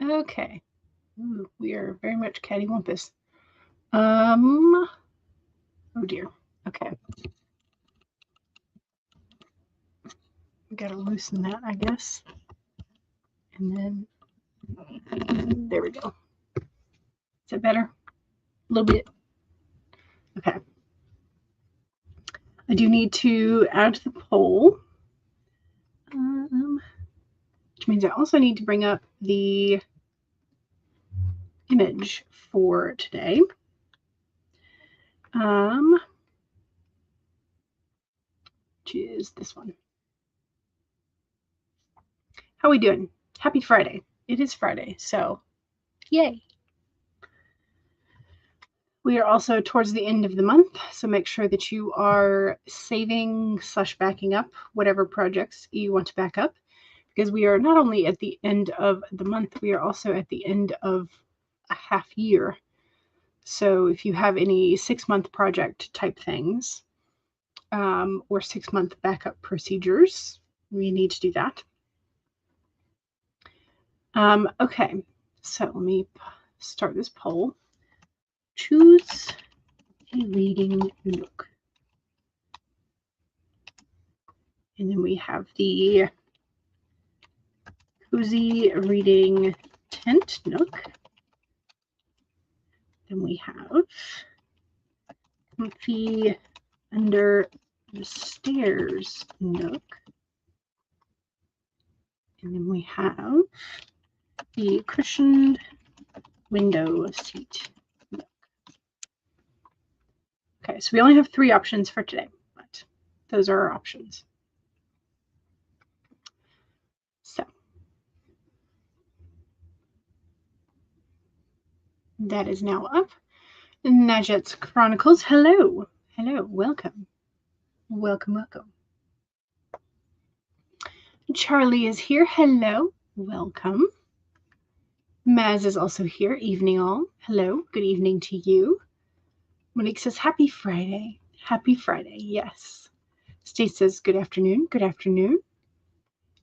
Okay. Ooh, we are very much cattywampus. Oh dear. Okay. We gotta loosen that, I guess. And then there we go. Is that better? A little bit. Okay. I do need to add to the poll, which means I also need to bring up the image for today. Which is this one. How are we doing? Happy Friday. It is Friday, so yay. We are also towards the end of the month, so make sure that you are saving / backing up whatever projects you want to back up, because we are not only at the end of the month, we are also at the end of a half year. So if you have any 6-month project type things or 6-month backup procedures, we need to do that. Okay, so let me start this poll. Choose a reading nook. And then we have the cozy reading tent nook. Then we have comfy under the stairs nook. And then we have the cushioned window seat nook. Okay, so we only have 3 options for today, but those are our options. So that is now up. Najet's Chronicles, hello. Hello, welcome. Welcome, welcome. Charlie is here, hello, welcome. Maz is also here, evening all. Hello, good evening to you. Monique says, happy Friday. Happy Friday, yes. Stace says, good afternoon, good afternoon.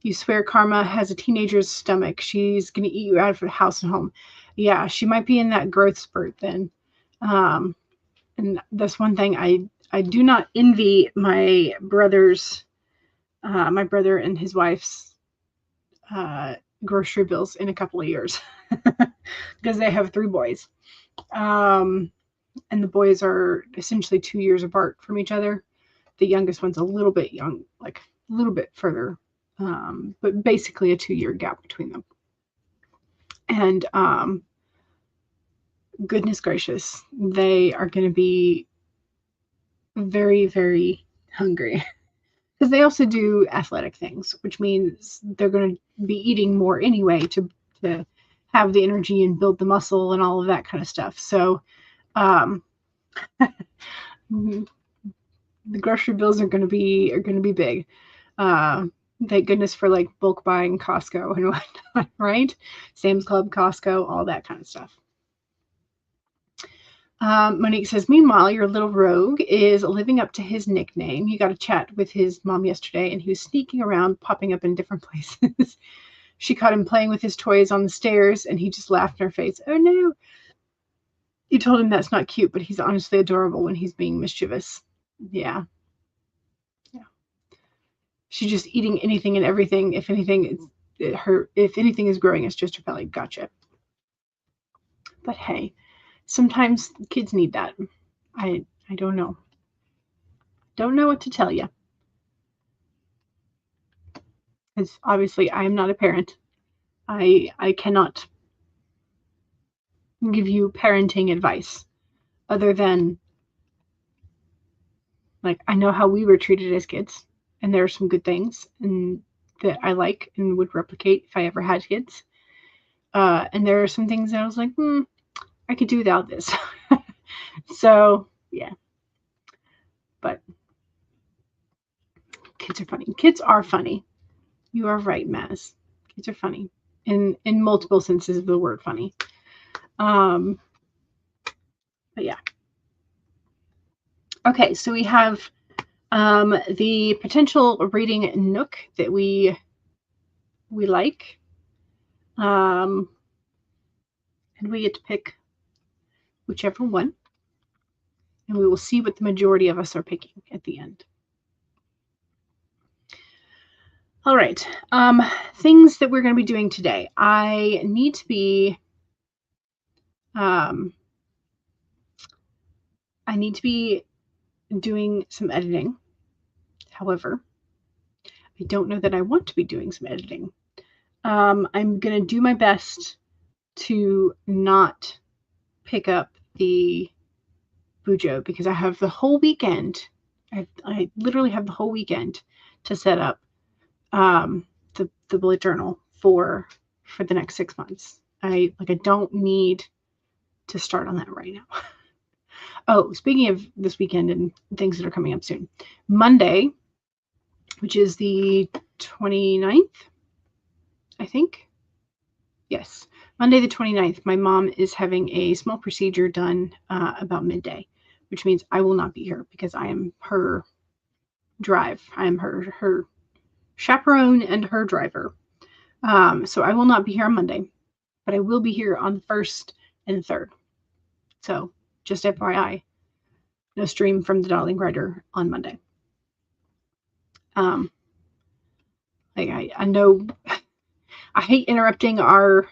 You swear Karma has a teenager's stomach. She's going to eat you out of the house and home. Yeah, she might be in that growth spurt then. And that's one thing I do not envy my brother's, my brother and his wife's grocery bills in a couple of years because they have 3 boys. And the boys are essentially 2 years apart from each other. The youngest one's a little bit young, like a little bit further, but basically a 2-year gap between them. And goodness gracious, they are going to be very, very hungry because they also do athletic things, which means they're going to be eating more anyway to have the energy and build the muscle and all of that kind of stuff. So the grocery bills are going to be big. Thank goodness for like bulk buying Costco and whatnot, right? Sam's Club, Costco, all that kind of stuff. Monique says, meanwhile, your little rogue is living up to his nickname. You got a chat with his mom yesterday, and he was sneaking around, popping up in different places. She caught him playing with his toys on the stairs, and he just laughed in her face. Oh, no. You told him that's not cute, but he's honestly adorable when he's being mischievous. Yeah. Yeah. She's just eating anything and everything. If anything is growing, it's just her belly. Gotcha. But hey, sometimes kids need that. I don't know. Don't know what to tell you. Because obviously I am not a parent. I cannot give you parenting advice other than like I know how we were treated as kids, and there are some good things and that I like and would replicate if I ever had kids. And there are some things that I was like, I could do without this. So yeah. But kids are funny. Kids are funny. You are right, Maz. Kids are funny in multiple senses of the word funny. But yeah. Okay, so we have the potential reading nook that we like. and we get to pick whichever one, and we will see what the majority of us are picking at the end. All right, things that we're going to be doing today. I need to be doing some editing. However, I don't know that I want to be doing some editing. I'm going to do my best to not pick up the Bujo because I have the whole weekend. I literally have the whole weekend to set up the bullet journal for the next 6 months. I don't need to start on that right now. Oh, speaking of this weekend and things that are coming up soon, Monday, which is the 29th, I think. Yes, Monday the 29th, my mom is having a small procedure done about midday, which means I will not be here because I am her drive. I am her chaperone and her driver. So I will not be here on Monday, but I will be here on the 1st and 3rd. So just FYI, no stream from the Dawdling Writer on Monday. I know I hate interrupting our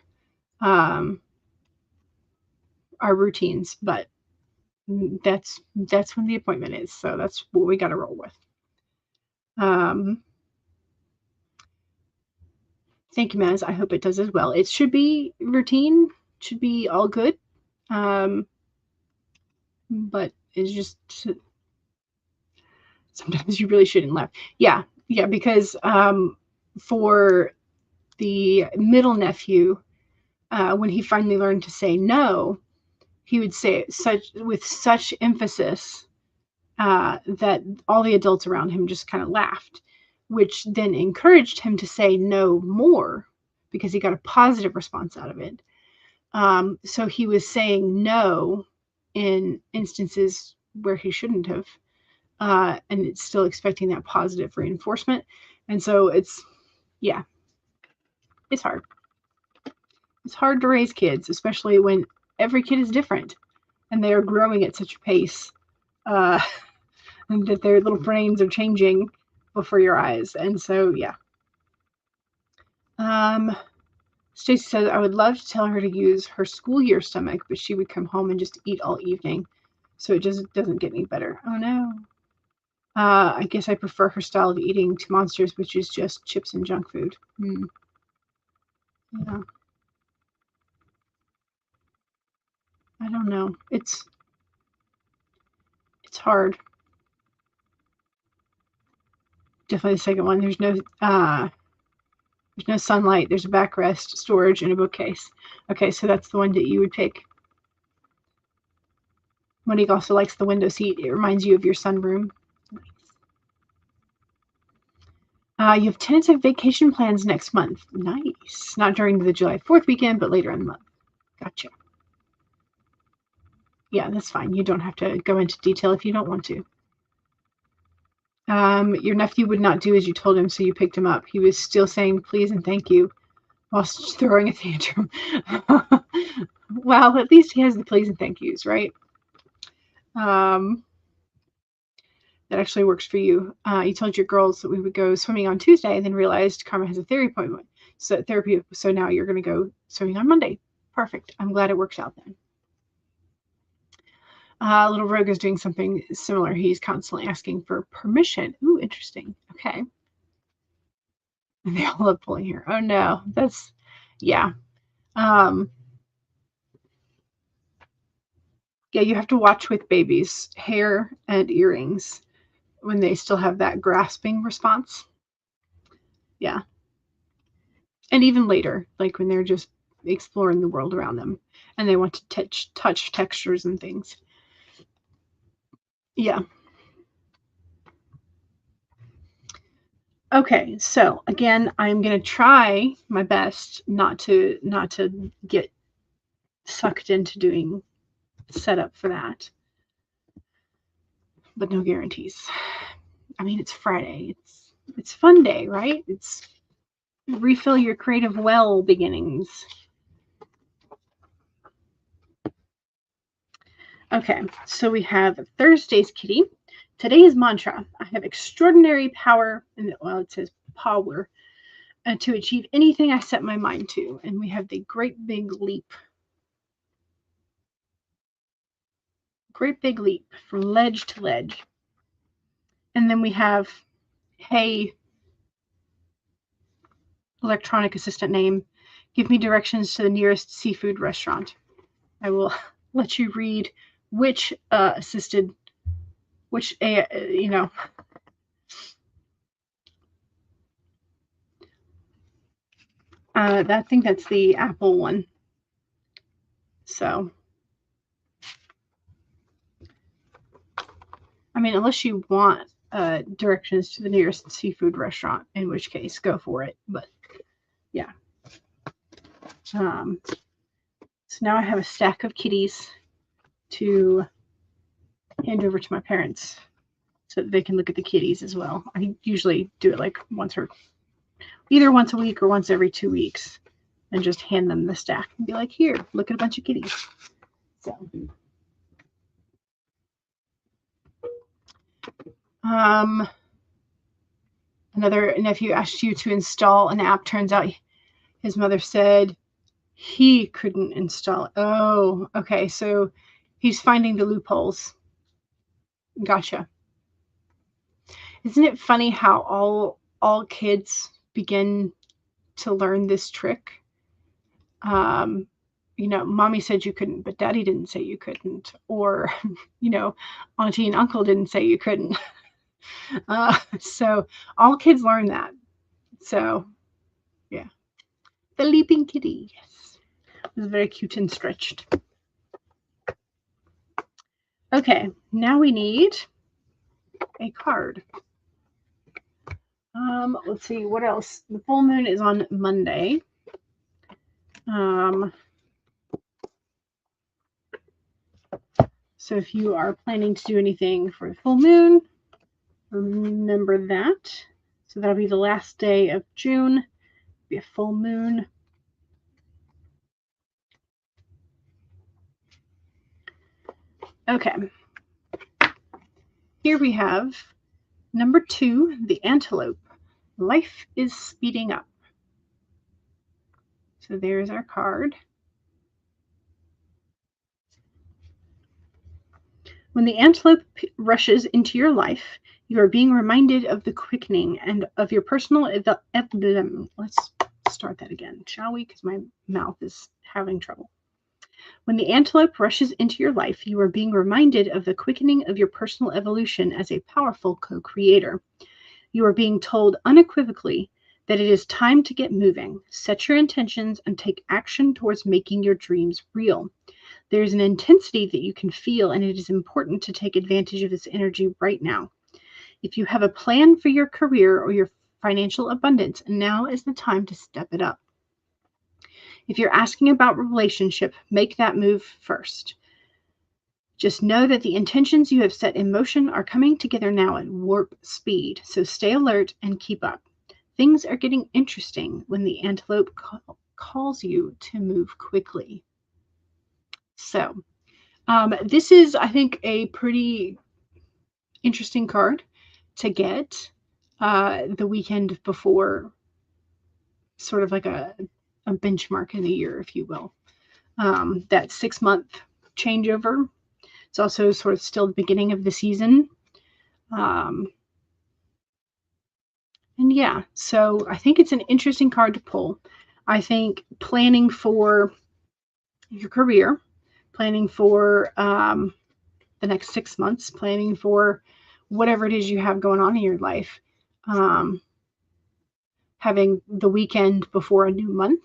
routines, but that's when the appointment is, so that's what we got to roll with. Thank you, Maz. I hope it does as well. It should be routine, should be all good, but it's just sometimes you really shouldn't laugh. Yeah, because for the middle nephew, when he finally learned to say no, he would say it with such emphasis that all the adults around him just kind of laughed, which then encouraged him to say no more because he got a positive response out of it. So he was saying no in instances where he shouldn't have, and it's still expecting that positive reinforcement. And so it's hard. It's hard to raise kids, especially when every kid is different and they are growing at such a pace and that their little brains are changing before your eyes. And so, yeah. Stacy says, I would love to tell her to use her school year stomach, but she would come home and just eat all evening. So it just doesn't get any better. Oh, no. I guess I prefer her style of eating to Monsters, which is just chips and junk food. Yeah. I don't know. It's hard. Definitely the second one. There's no sunlight. There's a backrest, storage, and a bookcase. Okay, so that's the one that you would pick. Monique also likes the window seat. It reminds you of your sunroom. Nice. You have tentative vacation plans next month. Nice. Not during the July 4th weekend, but later in the month. Gotcha. Yeah, that's fine. You don't have to go into detail if you don't want to. Your nephew would not do as you told him, so you picked him up. He was still saying please and thank you whilst throwing a tantrum. Well, at least he has the please and thank yous, right? That actually works for you. You told your girls that we would go swimming on Tuesday and then realized Karma has a therapy appointment. So now you're going to go swimming on Monday. Perfect. I'm glad it works out then. Little Rogue is doing something similar. He's constantly asking for permission. Ooh, interesting. Okay. And they all love pulling hair. Oh no, that's, yeah. Yeah, you have to watch with babies, hair and earrings, when they still have that grasping response. Yeah. And even later, like when they're just exploring the world around them and they want to touch textures and things. Yeah. Okay, so again, I'm going to try my best not to get sucked into doing setup for that. But no guarantees. I mean, it's Friday. It's fun day, right? It's refill your creative well beginnings. Okay, so we have Thursday's kitty. Today's mantra: I have extraordinary power, and well, it says power, to achieve anything I set my mind to. And we have the great big leap. Great big leap from ledge to ledge. And then we have, hey, electronic assistant name, give me directions to the nearest seafood restaurant. I will let you read which assisted, which, you know, I think that's the Apple one. So, I mean, unless you want directions to the nearest seafood restaurant, in which case, go for it. But yeah. So now I have a stack of kitties to hand over to my parents so that they can look at the kitties as well. I usually do it like either once a week or once every 2 weeks, and just hand them the stack and be like, here, look at a bunch of kitties. So, another nephew asked you to install an app. Turns out his mother said he couldn't install it. Oh, okay. So he's finding the loopholes. Gotcha. Isn't it funny how all kids begin to learn this trick? Mommy said you couldn't, but daddy didn't say you couldn't. Or, auntie and uncle didn't say you couldn't. So all kids learn that. So, yeah. The leaping kitty, yes. It was very cute and stretched. Okay, now we need a card. Let's see, what else? The full moon is on Monday. So if you are planning to do anything for the full moon, remember that. So that'll be the last day of June. It'll be a full moon. Okay. Here we have number 2, the antelope. Life is speeding up. So there's our card. When the antelope rushes into your life, you are being reminded of the quickening and of your personal let's start that again, shall we? Because my mouth is having trouble. When the antelope rushes into your life, you are being reminded of the quickening of your personal evolution as a powerful co-creator. You are being told unequivocally that it is time to get moving, set your intentions, and take action towards making your dreams real. There is an intensity that you can feel, and it is important to take advantage of this energy right now. If you have a plan for your career or your financial abundance, now is the time to step it up. If you're asking about relationship, make that move first. Just know that the intentions you have set in motion are coming together now at warp speed, so stay alert and keep up. Things are getting interesting when the antelope calls you to move quickly. So, this is, I think, a pretty interesting card to get the weekend before, sort of like a benchmark in the year, if you will. That 6-month changeover. It's also sort of still the beginning of the season. And yeah, so I think it's an interesting card to pull. I think planning for your career, planning for the next 6 months, planning for whatever it is you have going on in your life, having the weekend before a new month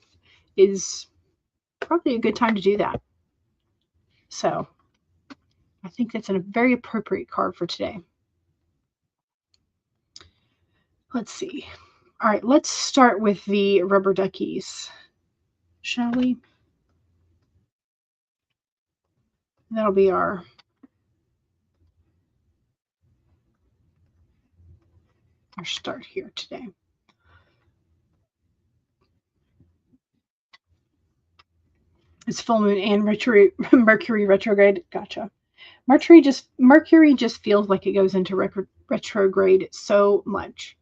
is probably a good time to do that. So I think that's a very appropriate card for today. Let's see. All right, let's start with the rubber duckies, shall we? That'll be our start here today. It's full moon and Mercury retrograde. Gotcha. Mercury just feels like it goes into retrograde so much.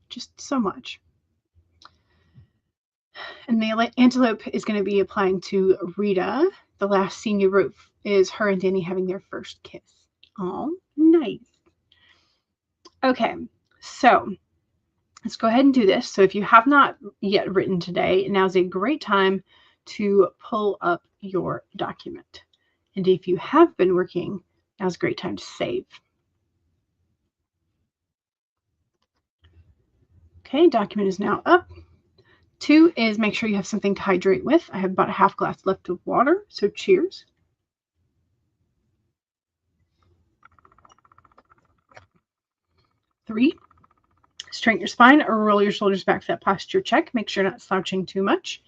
Just so much. And the antelope is going to be applying to Rita. The last scene you wrote is her and Danny having their first kiss. Oh, nice. Okay, so let's go ahead and do this. So if you have not yet written today, now's a great time to pull up your document. And if you have been working, now's a great time to save. Okay, document is now up. 2 is make sure you have something to hydrate with. I have about a half glass left of water, so cheers. 3, straighten your spine or roll your shoulders back for that posture check. Make sure you're not slouching too much.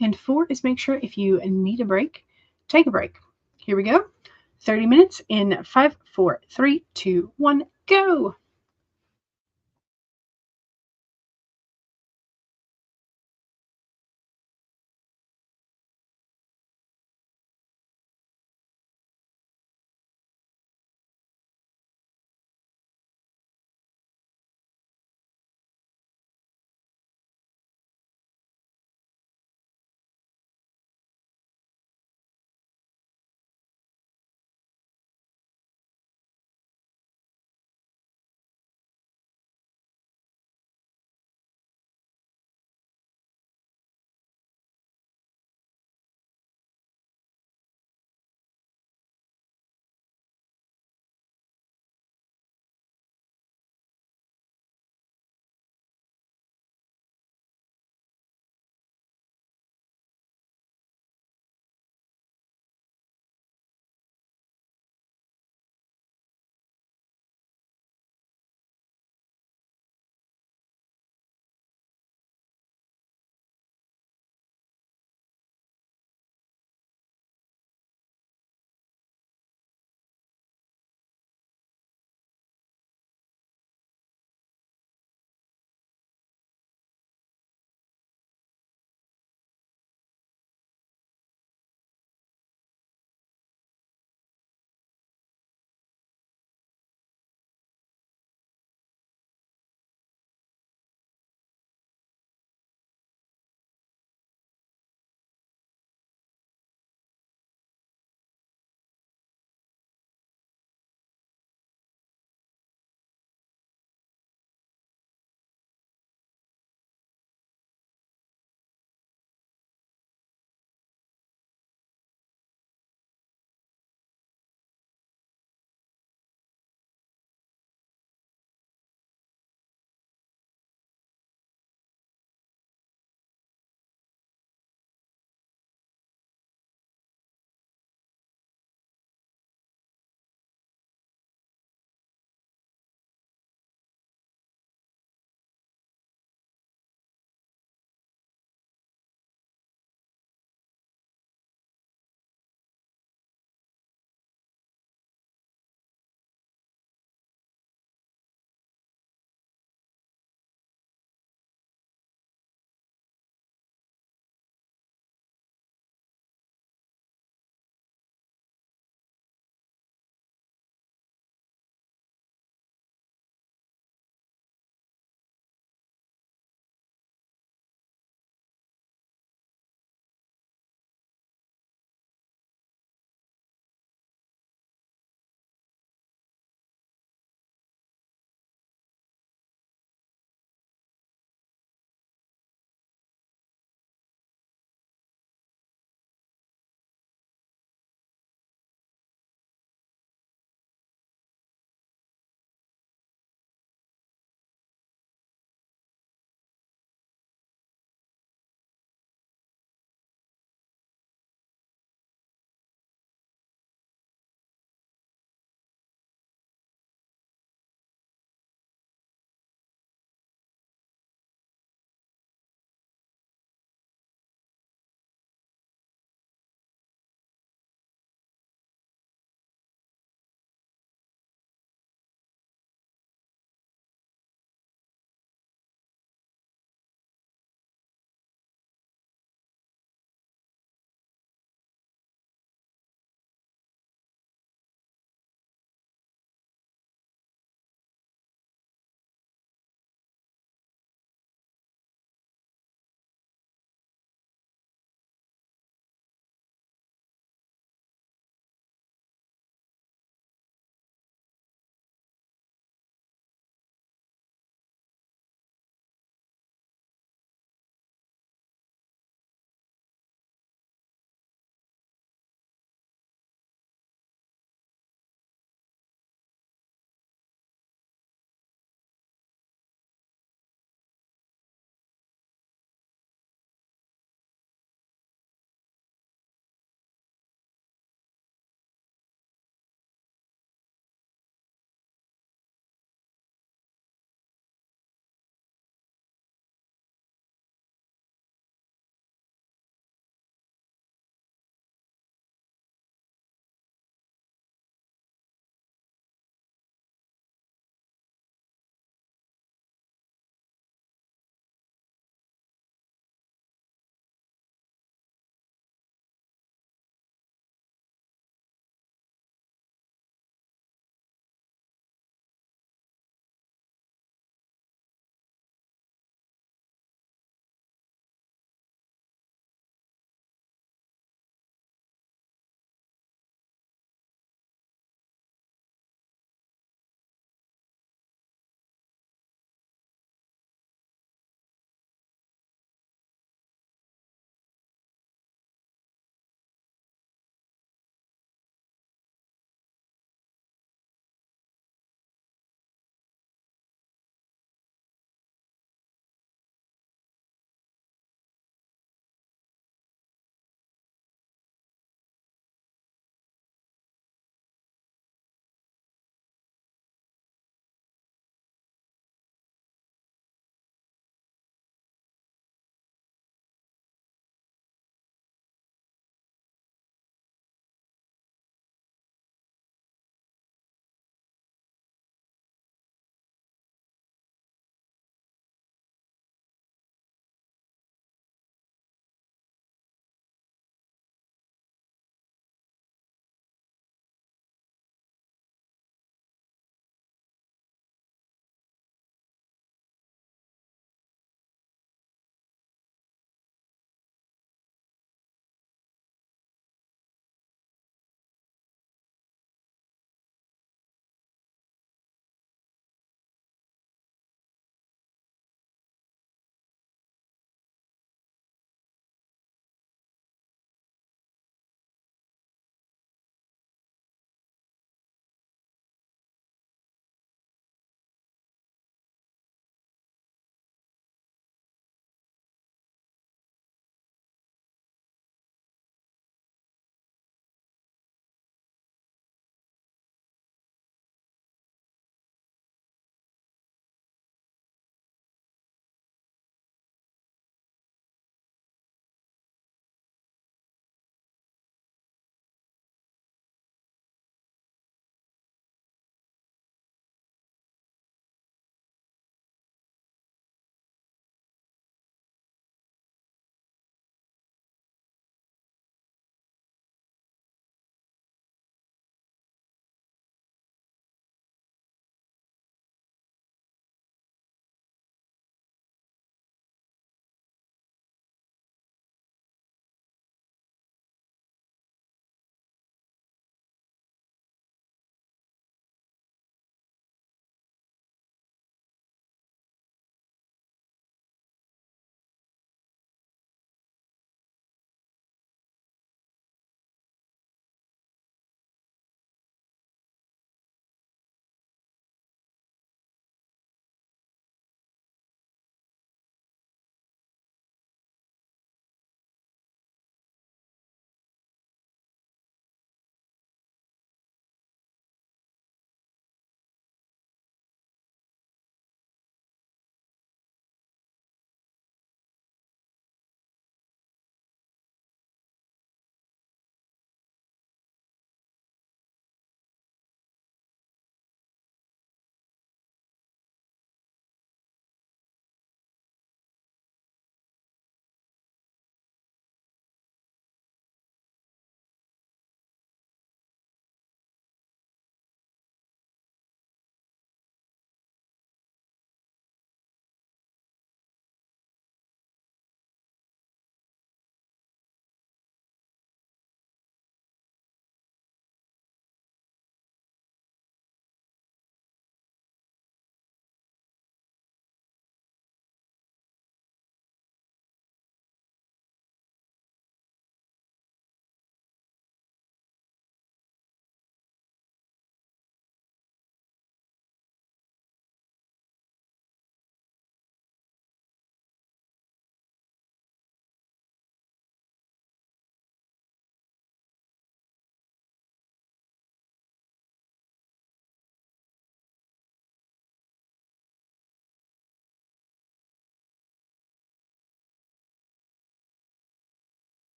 And 4 is make sure if you need a break, take a break. Here we go. 30 minutes in 5, 4, 3, 2, 1, go.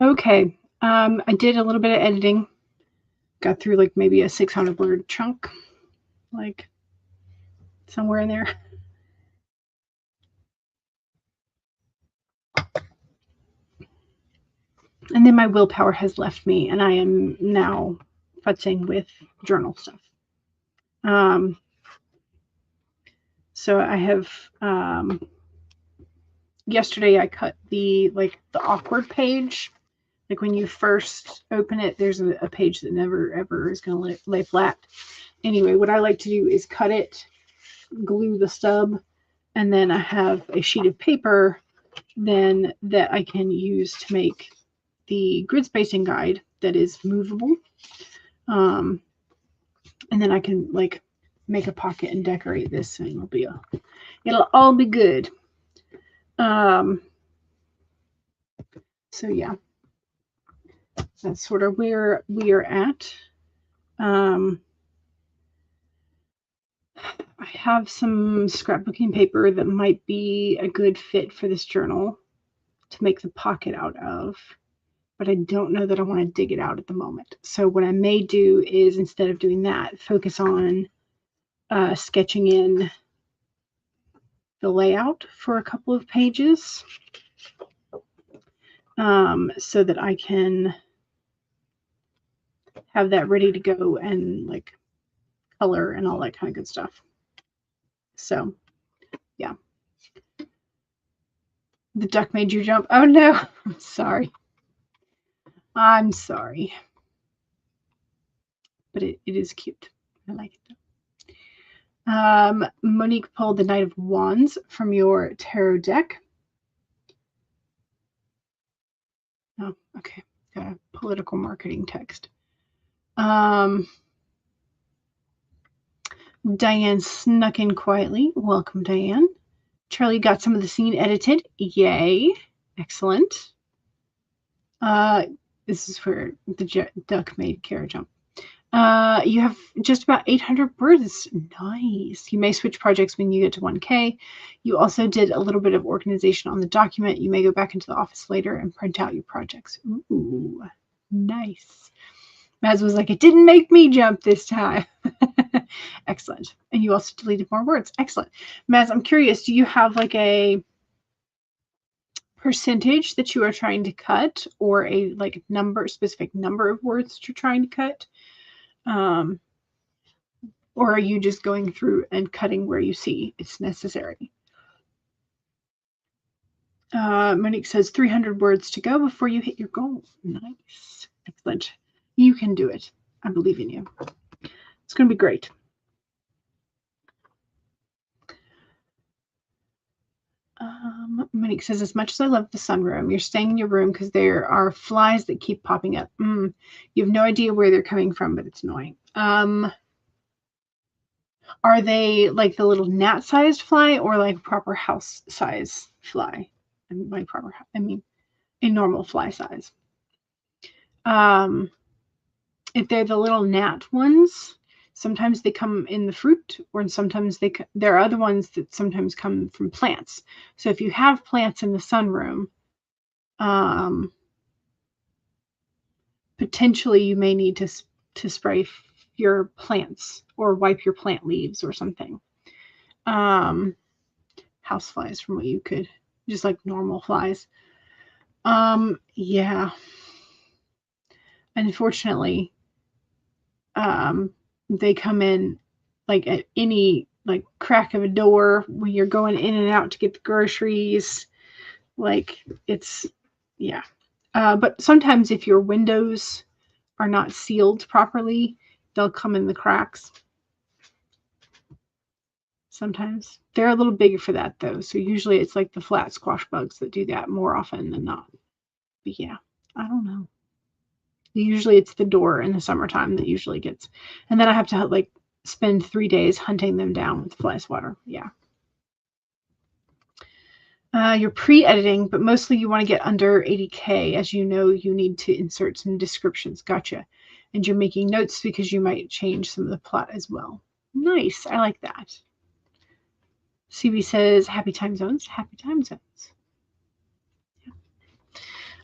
Okay. I did a little bit of editing. Got through like maybe a 600 word chunk, like somewhere in there. And then my willpower has left me, and I am now futzing with journal stuff. So I have yesterday I cut the awkward page. Like when you first open it, there's a page that never ever is going to lay flat. Anyway, what I like to do is cut it, glue the stub, and then I have a sheet of paper then that I can use to make the grid spacing guide that is movable. And then I can like make a pocket and decorate this, and it'll all be good. So yeah, that's sort of where we are at. I have some scrapbooking paper that might be a good fit for this journal to make the pocket out of, but I don't know that I want to dig it out at the moment. So what I may do is, instead of doing that, focus on sketching in the layout for a couple of pages, so that I can have that ready to go and like color and all that kind of good stuff. So yeah. The duck made you jump. Oh no, I'm sorry. I'm sorry. But it is cute. I like it. Monique pulled the Knight of Wands from your tarot deck. Oh, okay. Got a political marketing text. Diane snuck in quietly. Welcome, Diane. Charlie got some of the scene edited. Yay. Excellent. This is where the duck made Kara jump. You have just about 800 words. Nice. You may switch projects when you get to 1K. You also did a little bit of organization on the document. You may go back into the office later and print out your projects. Ooh, nice. Maz was like, it didn't make me jump this time. Excellent. And you also deleted more words. Excellent. Maz, I'm curious, do you have like a percentage that you are trying to cut, or a like specific number of words that you're trying to cut? Or are you just going through and cutting where you see it's necessary? Monique says 300 words to go before you hit your goal. Nice. Excellent. You can do it. I believe in you. It's going to be great. Monique says, as much as I love the sunroom, you're staying in your room because there are flies that keep popping up. You have no idea where they're coming from, but it's annoying. Are they like the little gnat-sized fly, or like proper house size fly? I mean a normal fly size. If they're the little gnat ones, sometimes they come in the fruit, or sometimes there are other ones that sometimes come from plants. So if you have plants in the sunroom, potentially you may need to spray your plants or wipe your plant leaves or something. House flies, from what you could, just like normal flies. Yeah. Unfortunately, they come in like at any like crack of a door when you're going in and out to get the groceries. Like it's, yeah. But sometimes if your windows are not sealed properly, they'll come in the cracks. Sometimes they're a little bigger for that though. So usually it's like the flat squash bugs that do that more often than not. But yeah, I don't know. Usually it's the door in the summertime that usually gets, and then I have to like spend 3 days hunting them down with fly swatter. Yeah. You're pre-editing, but mostly you want to get under 80K. As you know, you need to insert some descriptions. Gotcha. And you're making notes because you might change some of the plot as well. Nice. I like that. CB says, happy time zones. Happy time zones.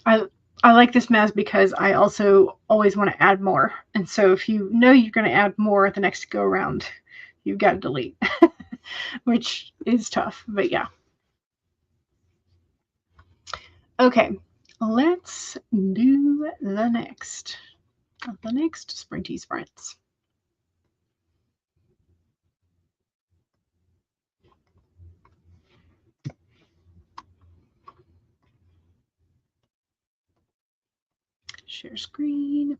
I like this Maz because I also always want to add more. And so if you know you're going to add more at the next go around, you've got to delete, which is tough, but yeah. Okay, let's do the next Sprinty Sprints. Share screen.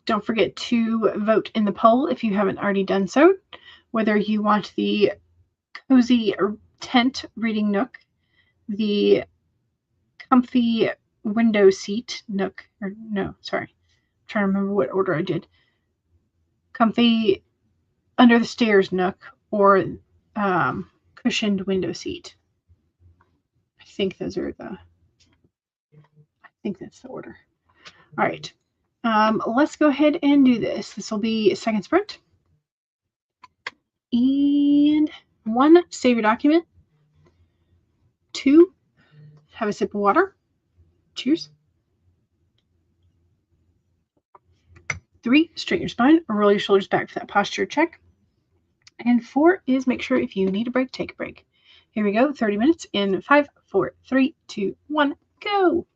Don't forget to vote in the poll if you haven't already done so, whether you want the cozy tent reading Nook, the comfy window seat Nook, or no, sorry, I'm trying to remember what order I did. Comfy under the stairs Nook, or cushioned window seat. I think those are I think that's the order. All right. Let's go ahead and do this. This will be a second sprint. And 1, save your document. 2, have a sip of water. Cheers. 3, straighten your spine or roll your shoulders back for that posture check. And 4 is make sure if you need a break, take a break. Here we go, 30 minutes in 5, 4, 3, 2, 1, go.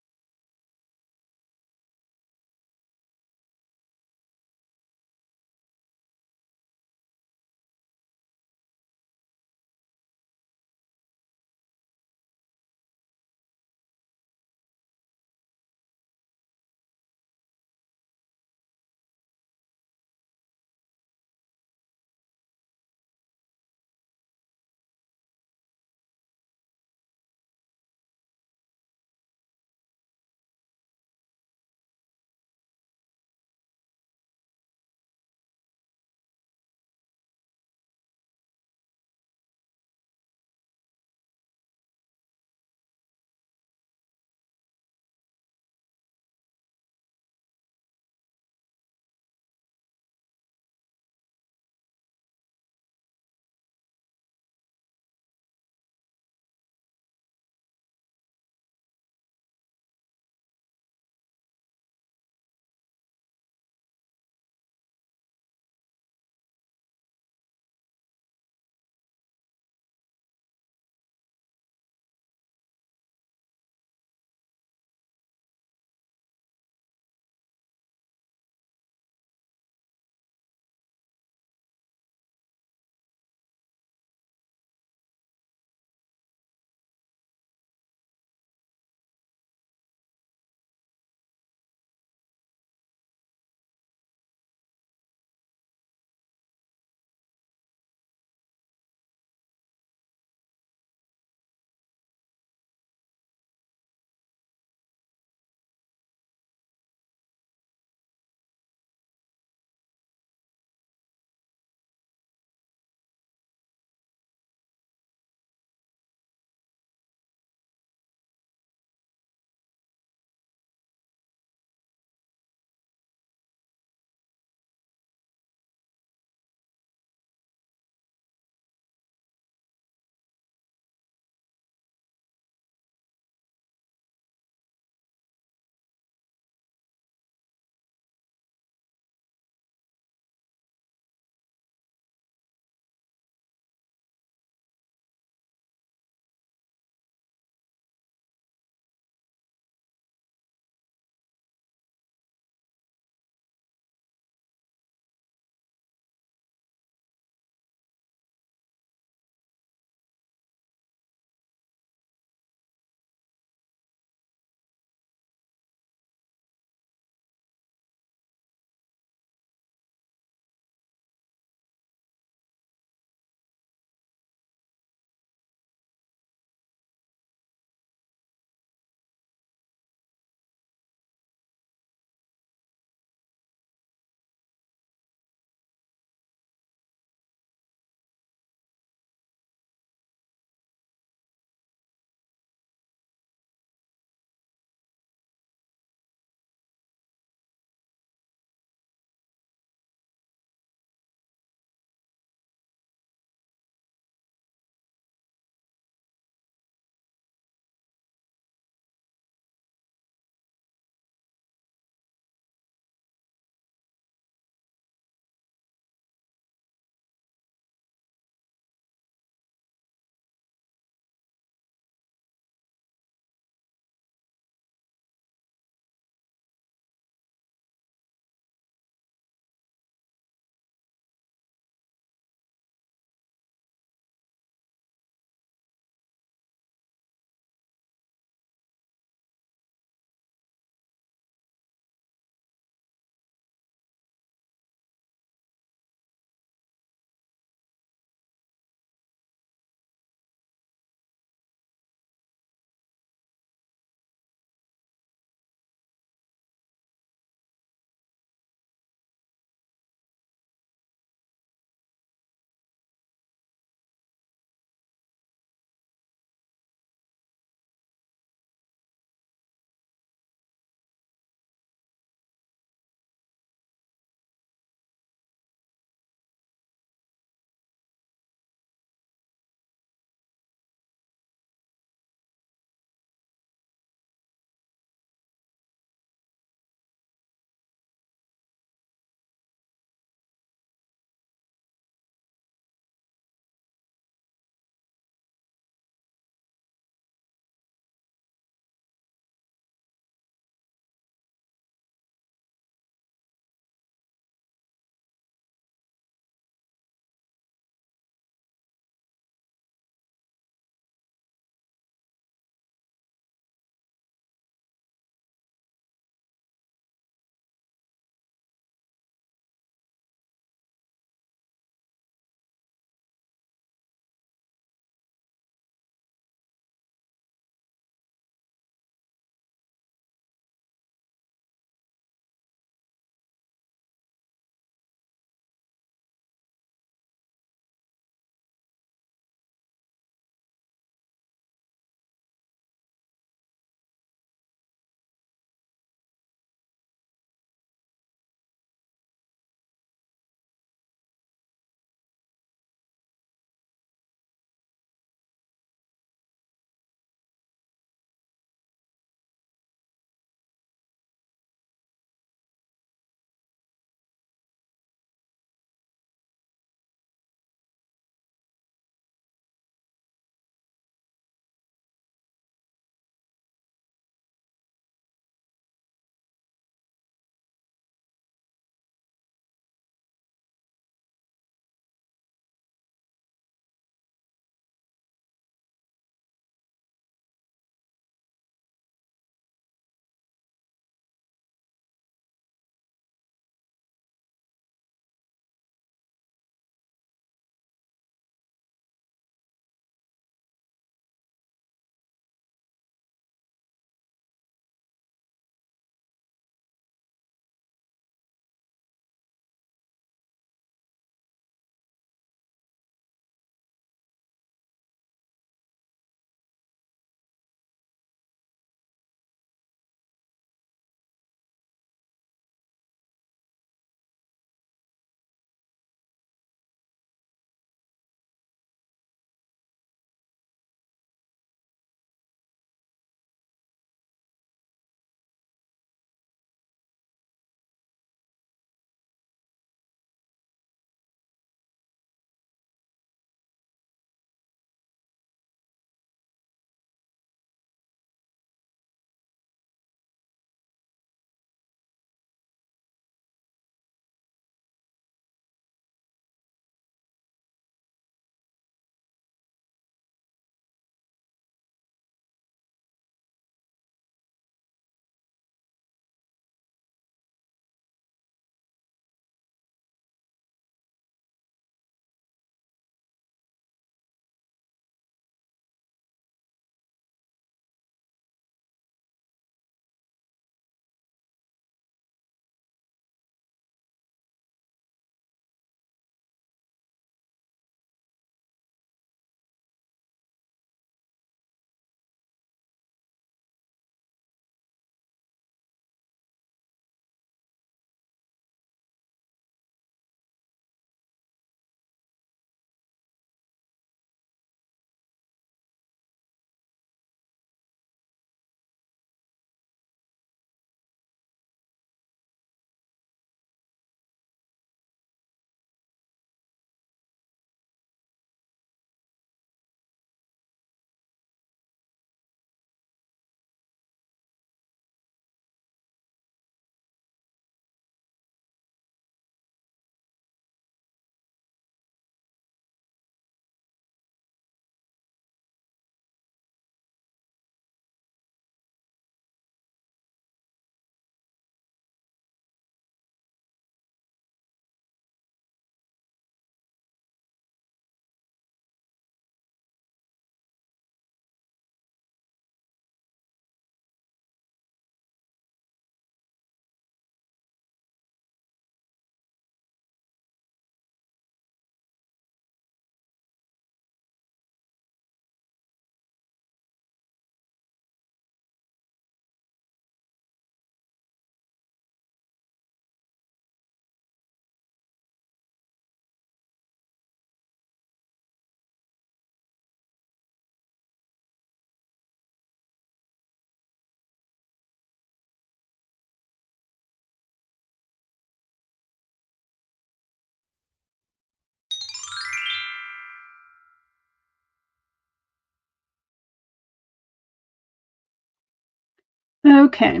Okay.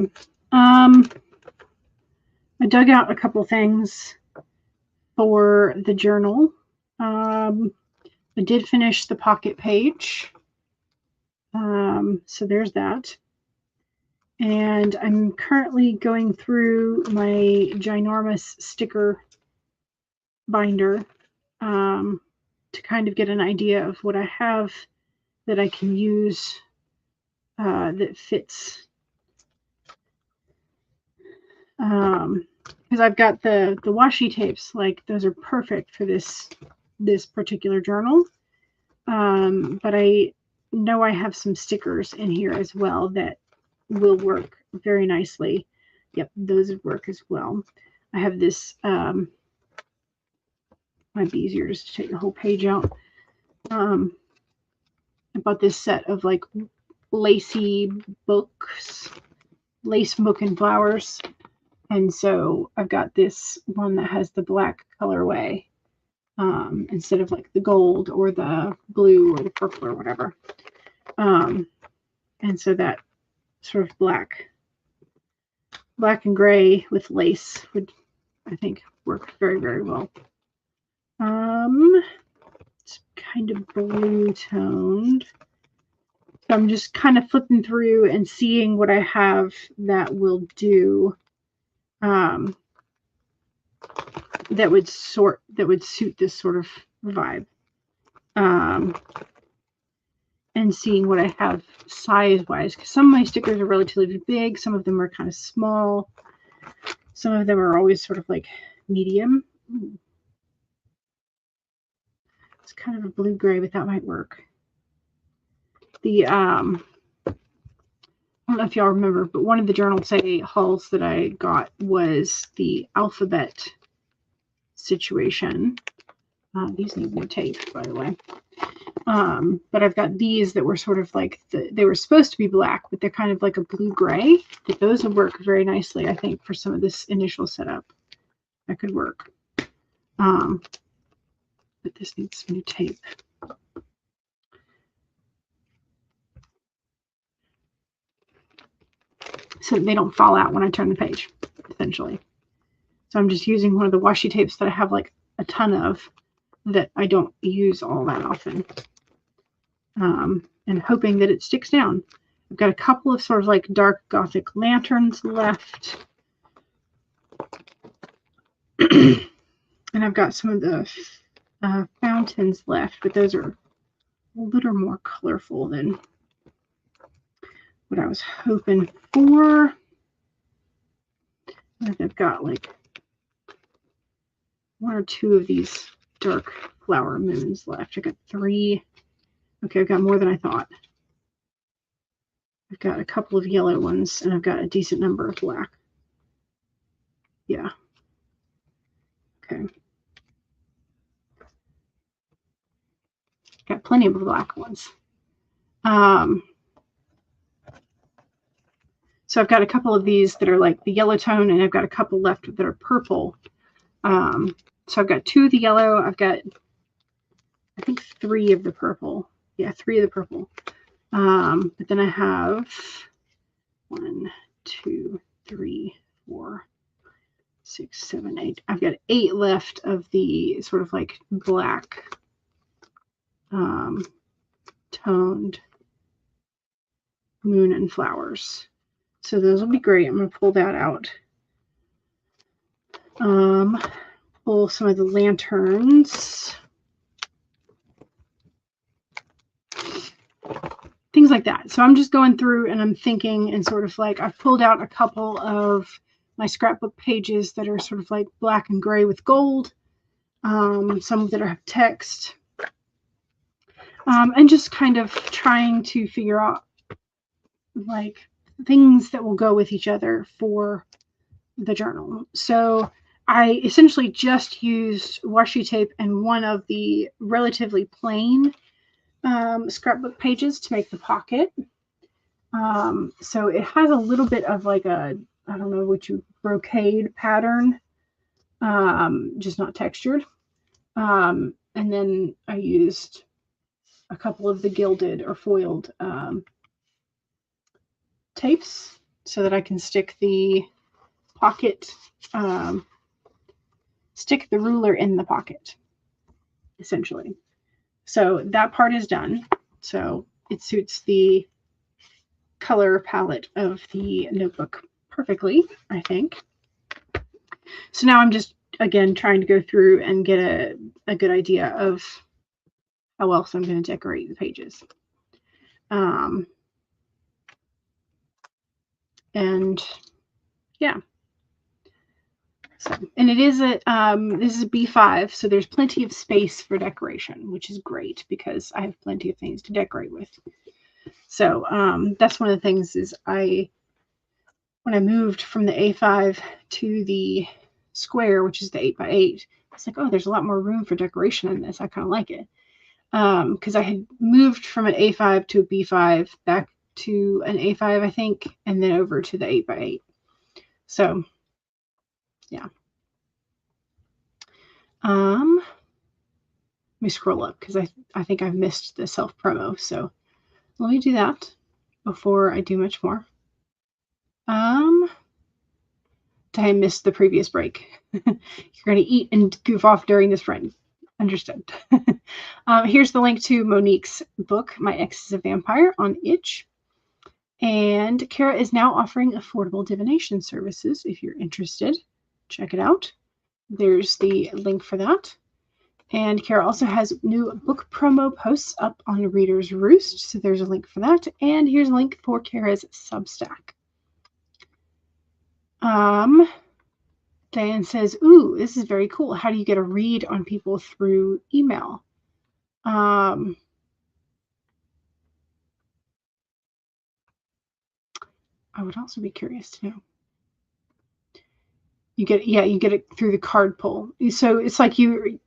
I dug out a couple things for the journal. I did finish the pocket page. So there's that. And I'm currently going through my ginormous sticker binder to kind of get an idea of what I have that I can use that fits. Because I've got the washi tapes, like those are perfect for this particular journal. But I know I have some stickers in here as well that will work very nicely. Yep, those would work as well. I have this, might be easier just to take the whole page out. I bought this set of like lacy books, lace book and flowers. And so I've got this one that has the black colorway instead of like the gold or the blue or the purple or whatever. And so that sort of black and gray with lace would, I think, work very, very well. It's kind of blue toned. So I'm just kind of flipping through and seeing what I have that will do. That would suit this sort of vibe. And seeing what I have size-wise, because some of my stickers are relatively big, some of them are kind of small, some of them are always sort of like medium. It's kind of a blue-gray, but that might work. The I don't know if y'all remember, but one of the Journal Say hauls that I got was the alphabet situation. These need more tape, by the way. But I've got these that were sort of like, they were supposed to be black, but they're kind of like a blue-gray. Those would work very nicely, I think, for some of this initial setup. That could work. But this needs some new tape. So they don't fall out when I turn the page, essentially. So I'm just using one of the washi tapes that I have like a ton of that I don't use all that often. And hoping that it sticks down. I've got a couple of sort of like dark gothic lanterns left. And I've got some of the fountains left, but those are a little more colorful than what I was hoping for. I've got like one or two of these dark flower moons left. I got 3. Okay, I've got more than I thought. I've got a couple of yellow ones, and I've got a decent number of black. Yeah. Okay. Got plenty of black ones. So I've got a couple of these that are like the yellow tone, and I've got a couple left that are purple. So I've got 2 of the yellow. I've got, I think, 3 of the purple. Yeah, 3 of the purple. But then I have 1, 2, 3, 4, 6, 7, 8. I've got 8 left of the sort of like black toned moon and flowers. So those will be great. I'm going to pull that out. Pull some of the lanterns. Things like that. So I'm just going through and I'm thinking, and sort of like I've pulled out a couple of my scrapbook pages that are sort of like black and gray with gold. Some that have text. And just kind of trying to figure out like things that will go with each other for the journal. So I essentially just used washi tape and one of the relatively plain scrapbook pages to make the pocket. So it has a little bit of like a, I don't know what you, brocade pattern, just not textured. And then I used a couple of the gilded or foiled tapes so that I can stick the pocket, stick the ruler in the pocket, essentially. So that part is done. So it suits the color palette of the notebook perfectly, I think. So now I'm just, again, trying to go through and get a good idea of how else I'm going to decorate the pages. And yeah. So, and it is a, this is a B5, so there's plenty of space for decoration, which is great because I have plenty of things to decorate with. So that's one of the things is when I moved from the A5 to the square, which is the 8x8, I was like, oh, there's a lot more room for decoration in this. I kind of like it. Because I had moved from an A5 to a B5, back to an A5, I think, and then over to the 8x8. So, yeah. Let me scroll up because I think I've missed the self promo. So let me do that before I do much more. Did I miss the previous break? You're going to eat and goof off during this run. Understood. Here's the link to Monique's book, My Ex is a Vampire, on Itch. And Kara is now offering affordable divination services. If you're interested, check it out. There's the link for that. And Kara also has new book promo posts up on Reader's Roost. So there's a link for that. And here's a link for Kara's Substack. Diane says, ooh, this is very cool. How do you get a read on people through email? I would also be curious to know. You get it through the card pull. So it's like you're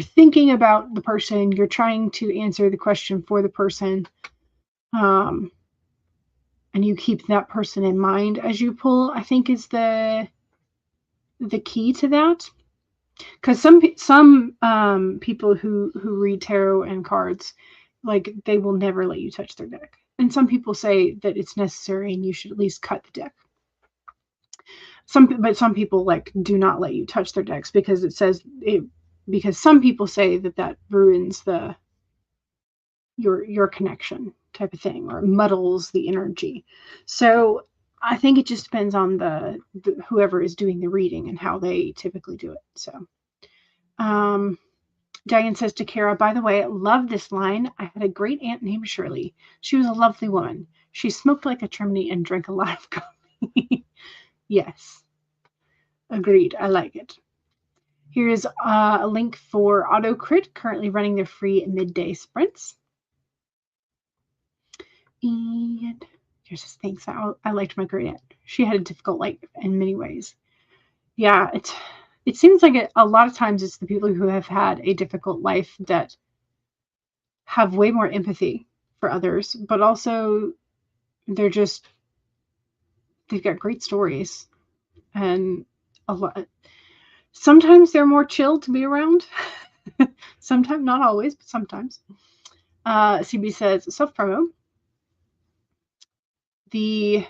thinking about the person, you're trying to answer the question for the person, and you keep that person in mind as you pull, I think is the key to that. Because some people who read tarot and cards, like, they will never let you touch their deck. And some people say that it's necessary and you should at least cut the deck. But some people like do not let you touch their decks because it says because some people say that ruins your connection type of thing, or muddles the energy. So I think it just depends on the whoever is doing the reading and how they typically do it. So Diane says to Kara, by the way, I love this line. I had a great aunt named Shirley. She was a lovely woman. She smoked like a chimney and drank a lot of coffee. Yes. Agreed. I like it. Here's a link for AutoCrit, currently running their free midday sprints. And here's his thanks. I liked my great aunt. She had a difficult life in many ways. Yeah, it seems like a lot of times it's the people who have had a difficult life that have way more empathy for others, but also they've got great stories, and a lot. Sometimes they're more chill to be around. Sometimes, not always, but sometimes. CB says, self-promo. The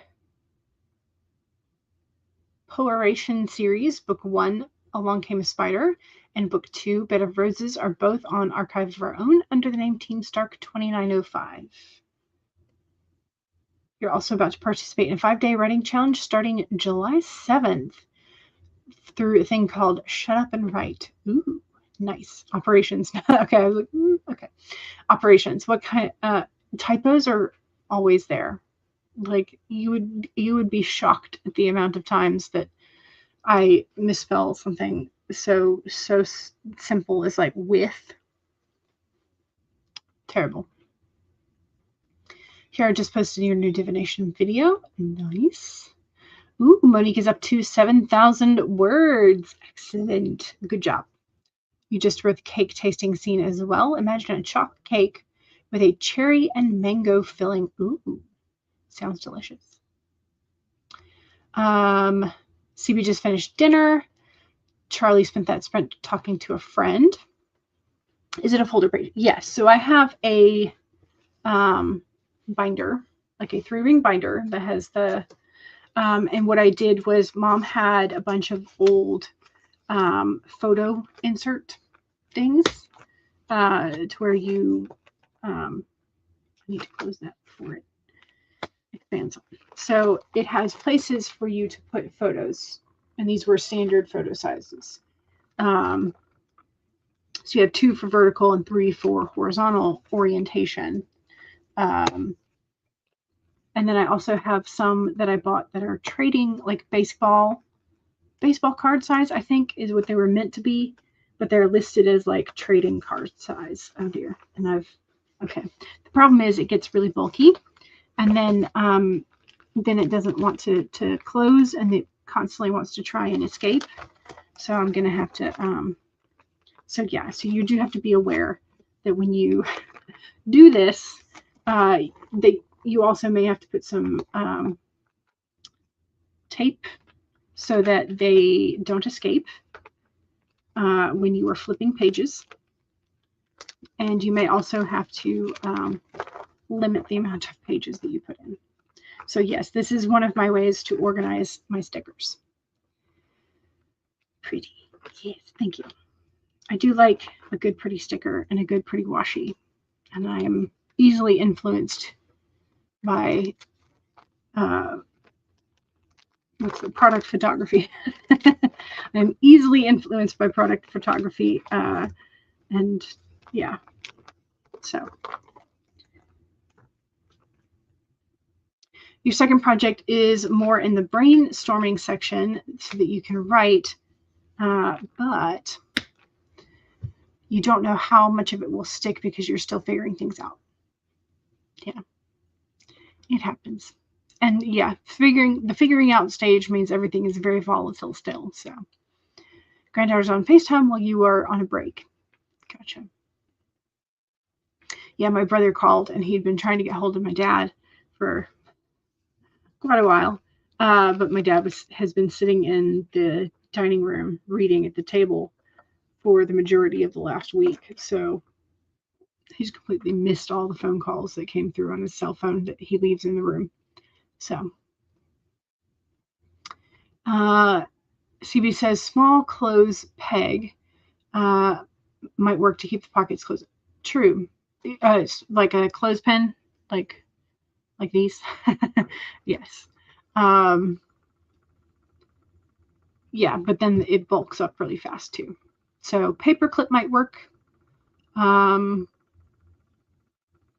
Polaration series, book 1, Along Came a Spider, and book 2, Bed of Roses, are both on Archive of Our Own under the name Team Stark 2905. You're also about to participate in a 5-day writing challenge starting July 7th through a thing called Shut Up and Write. Ooh, nice. Operations. Okay, I was like, okay. Operations. What kind of typos are always there? Like, you would be shocked at the amount of times that I misspell something so simple as like with. Terrible. Here, I just posted your new divination video. Nice. Ooh, Monique is up to 7,000 words. Excellent. Good job. You just wrote the cake tasting scene as well. Imagine a chocolate cake with a cherry and mango filling. Ooh, sounds delicious. CB just finished dinner. Charlie spent that sprint talking to a friend. Is it a folder page? Yes. So I have a binder like a 3-ring binder that has the, and what I did was Mom had a bunch of old photo insert things to where you, I need to close that before it expands. So it has places for you to put photos, and these were standard photo sizes. So you have 2 for vertical and 3 for horizontal orientation. And then I also have some that I bought that are trading, like baseball card size, I think is what they were meant to be, but they're listed as like trading card size. Oh dear. And okay. The problem is it gets really bulky, and then it doesn't want to close, and it constantly wants to try and escape. So I'm going to have to, so you do have to be aware that when you do this, you also may have to put some tape so that they don't escape when you are flipping pages. And you may also have to limit the amount of pages that you put in. So yes, this is one of my ways to organize my stickers. Pretty. Yes, thank you. I do like a good pretty sticker and a good pretty washi. And I am easily influenced by what's the product photography. I'm easily influenced by product photography. And yeah, so. Your second project is more in the brainstorming section so that you can write, but you don't know how much of it will stick because you're still figuring things out. Yeah, it happens. And yeah, the figuring out stage means everything is very volatile still. So granddaughter's on FaceTime while you are on a break. Gotcha. Yeah, my brother called and he'd been trying to get hold of my dad for quite a while. But my dad has been sitting in the dining room reading at the table for the majority of the last week. So he's completely missed all the phone calls that came through on his cell phone that he leaves in the room. So CB says small clothes peg might work to keep the pockets closed. True. It's like a clothespin, like these. Yes. Yeah, but then it bulks up really fast too. So paper clip might work.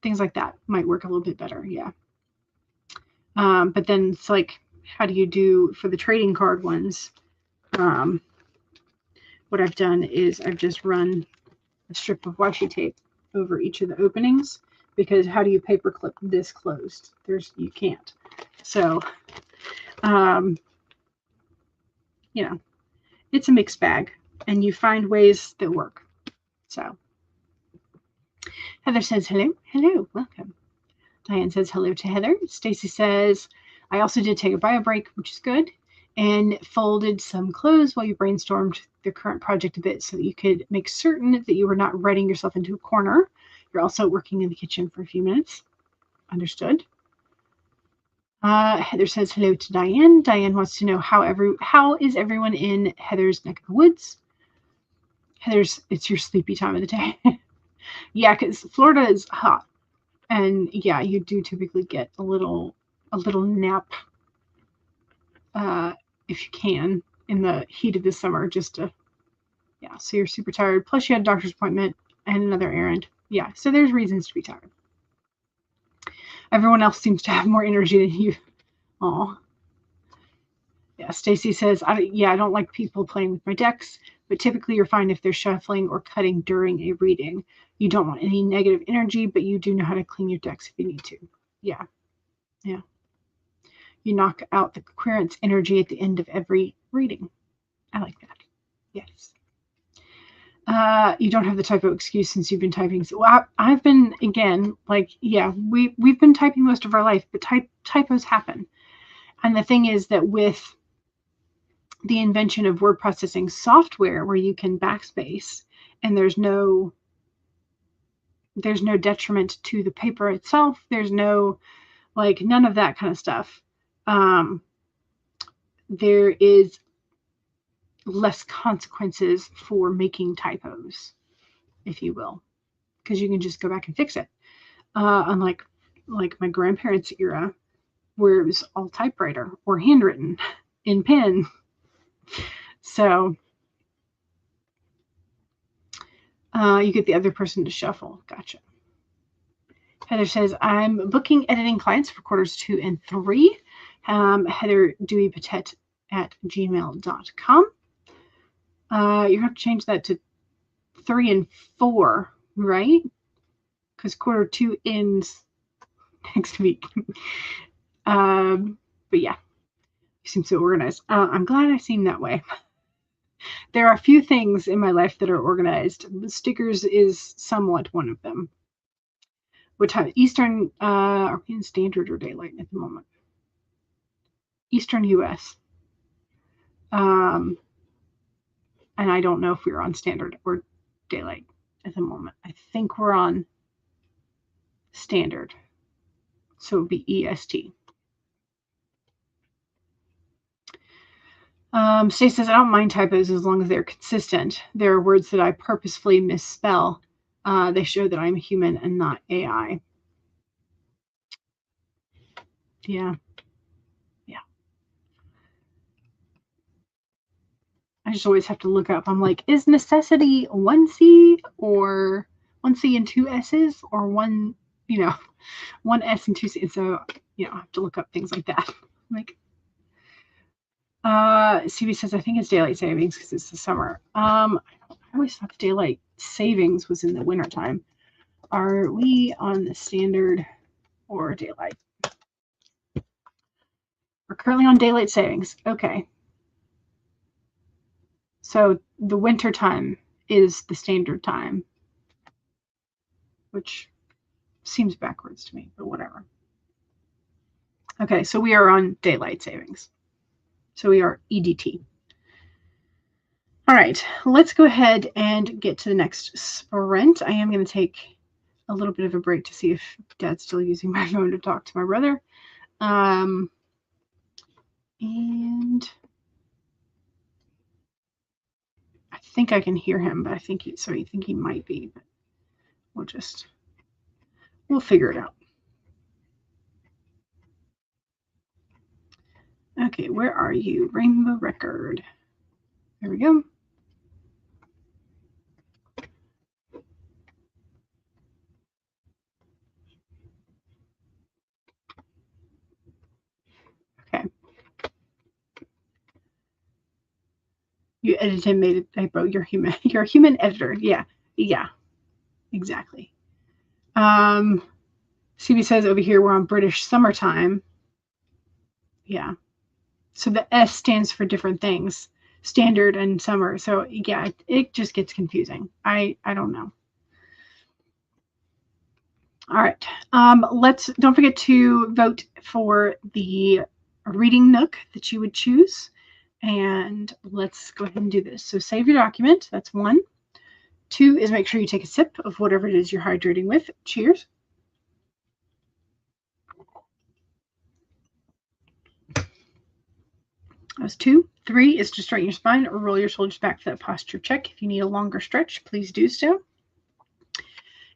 Things like that might work a little bit better. Yeah. But then it's like, how do you do for the trading card ones? What I've done is I've just run a strip of washi tape over each of the openings, because how do you paper clip this closed? You can't. So, you know, it's a mixed bag, and you find ways that work. So Heather says hello. Hello, welcome. Diane says hello to Heather. Stacy says, I also did take a bio break, which is good, and folded some clothes while you brainstormed the current project a bit so that you could make certain that you were not writing yourself into a corner. You're also working in the kitchen for a few minutes. Understood. Heather says hello to Diane. Diane wants to know how is everyone in Heather's neck of the woods? Heather's, it's your sleepy time of the day. Yeah, because Florida is hot. And yeah, you do typically get a little nap if you can in the heat of the summer, so you're super tired. Plus you had a doctor's appointment and another errand. Yeah, so there's reasons to be tired. Everyone else seems to have more energy than you. Oh, yeah. Stacy says, I don't like people playing with my decks, but typically you're fine if they're shuffling or cutting during a reading. You don't want any negative energy, but you do know how to clean your decks if you need to. Yeah. Yeah. You knock out the querent's energy at the end of every reading. I like that. Yes. You don't have the typo excuse since you've been typing. So I've been, again, we've been typing most of our life, but typos happen. And the thing is that with the invention of word processing software where you can backspace and there's no detriment to the paper itself, there's no Like none of that kind of stuff. There is less consequences for making typos, if you will, because you can just go back and fix it. Unlike my grandparents' era, where it was all typewriter or handwritten in pen. So you get the other person to shuffle. Gotcha. Heather says, I'm booking editing clients for quarters 2 and 3. Heather Dewey Patet at gmail.com. You have to change that to 3 and 4, right? Because quarter 2 ends next week. But yeah, you seem so organized. I'm glad I seem that way. There are a few things in my life that are organized. Stickers is somewhat one of them. What time? Eastern, are we in standard or daylight at the moment? Eastern US. And I don't know if we're on standard or daylight at the moment. I think we're on standard. So it would be EST. Stacey says, I don't mind typos as long as they're consistent. There are words that I purposefully misspell. They show that I'm human and not AI. Yeah. Yeah. I just always have to look up. I'm like, is necessity one C or one C and two S's or one S and two C? And so, I have to look up things like that. Like, CB says, I think it's daylight savings because it's the summer. I always thought the daylight savings was in the wintertime. Are we on the standard or daylight? We're currently on daylight savings. Okay. So the winter time is the standard time, which seems backwards to me, but whatever. Okay, so we are on daylight savings. So we are EDT. All right, let's go ahead and get to the next sprint. I am going to take a little bit of a break to see if Dad's still using my phone to talk to my brother. And I think I can hear him, but I think he might be, but we'll figure it out. Okay, where are you? Rainbow Record. There we go. Okay. You edited and made a typo. You're human. You're a human editor. Yeah. Yeah. Exactly. CB says over here we're on British summertime. Yeah. So the S stands for different things, standard and summer. So yeah, it just gets confusing. I don't know. All right. Don't forget to vote for the reading Nook that you would choose. And let's go ahead and do this. So save your document. That's 1. 2 is make sure you take a sip of whatever it is you're hydrating with. Cheers. That's 2. 3 is to straighten your spine or roll your shoulders back for that posture check. If you need a longer stretch, please do so.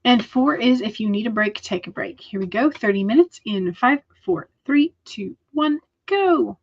And 4 is if you need a break, take a break. Here we go. 30 minutes in 5, 4, 3, 2, 1, go.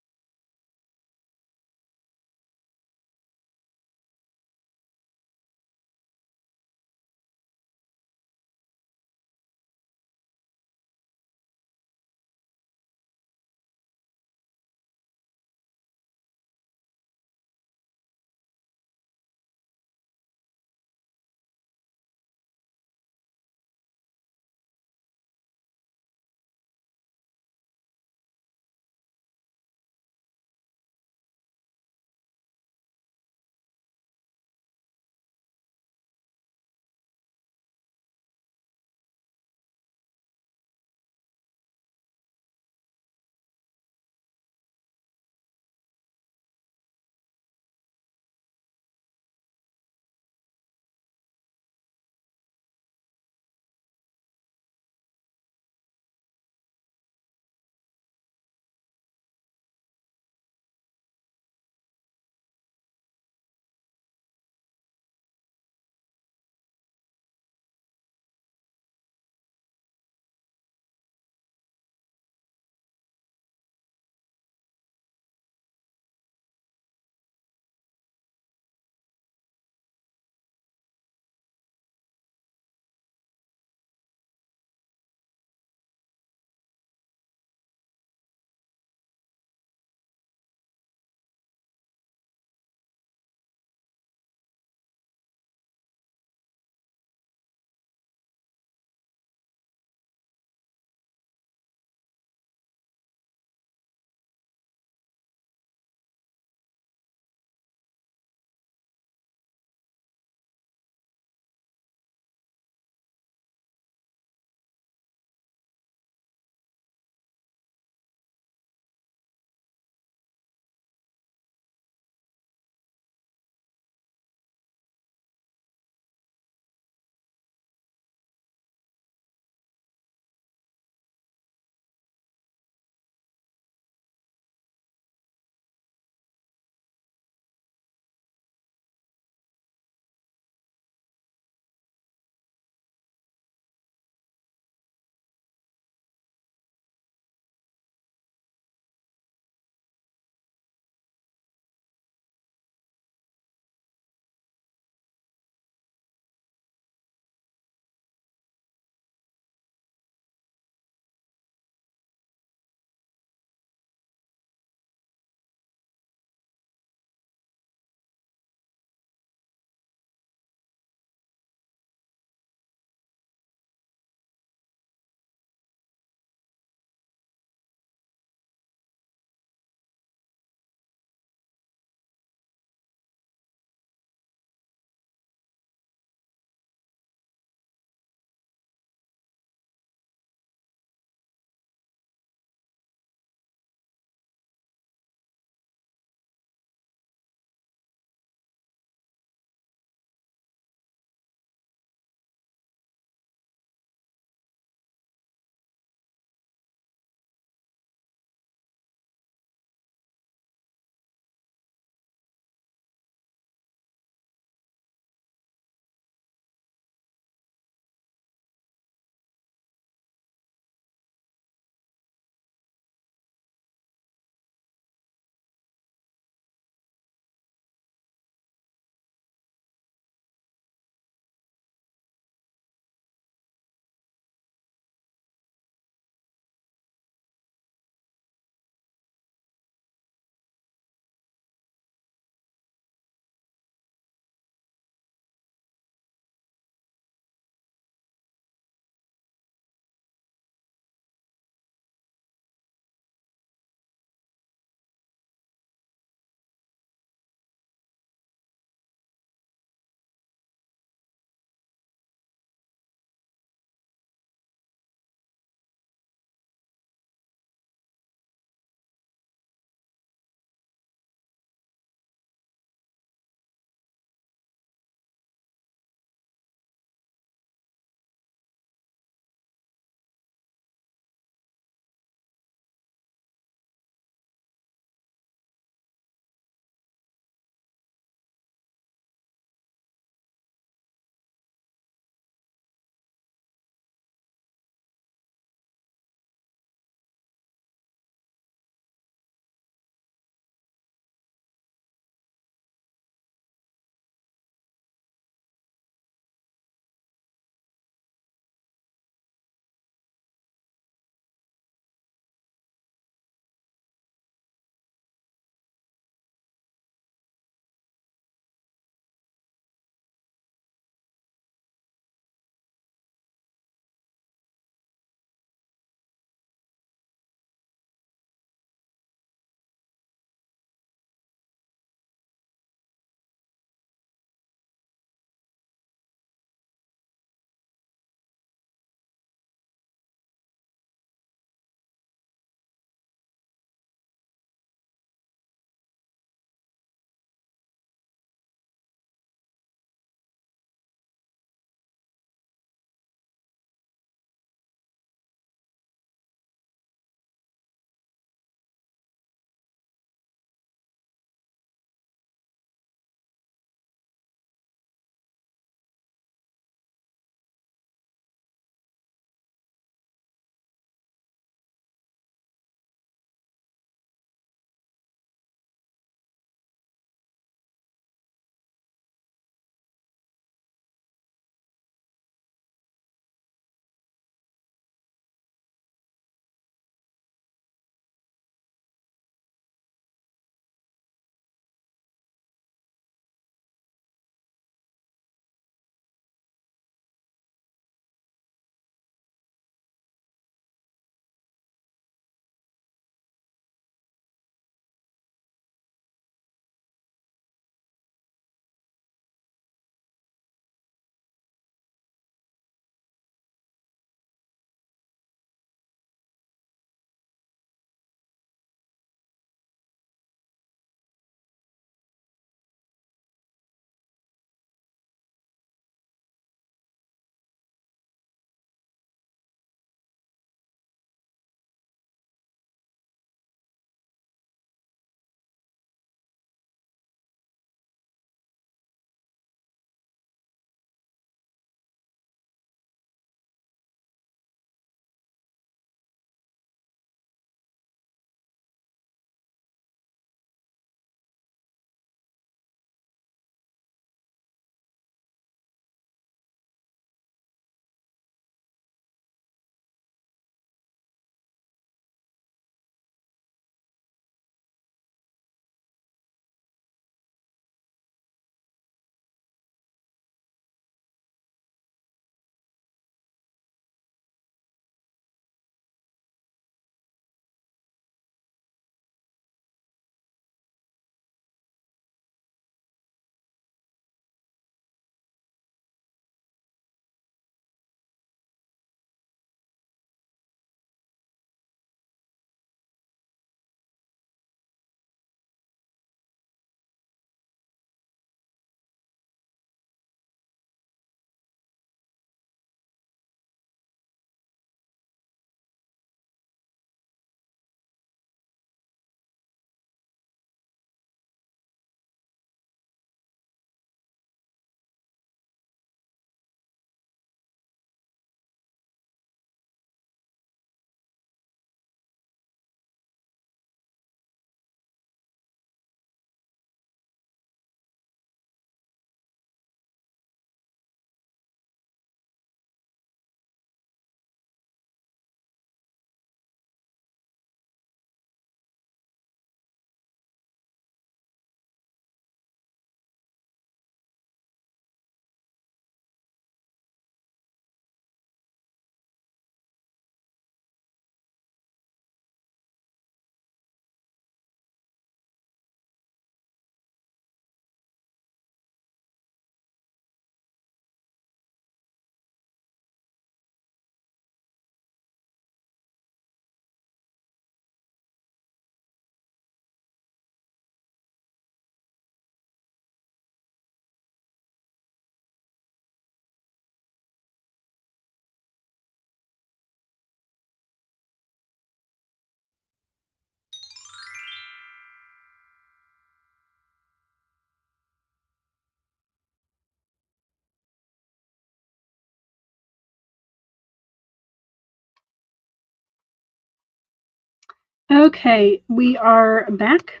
Okay, we are back.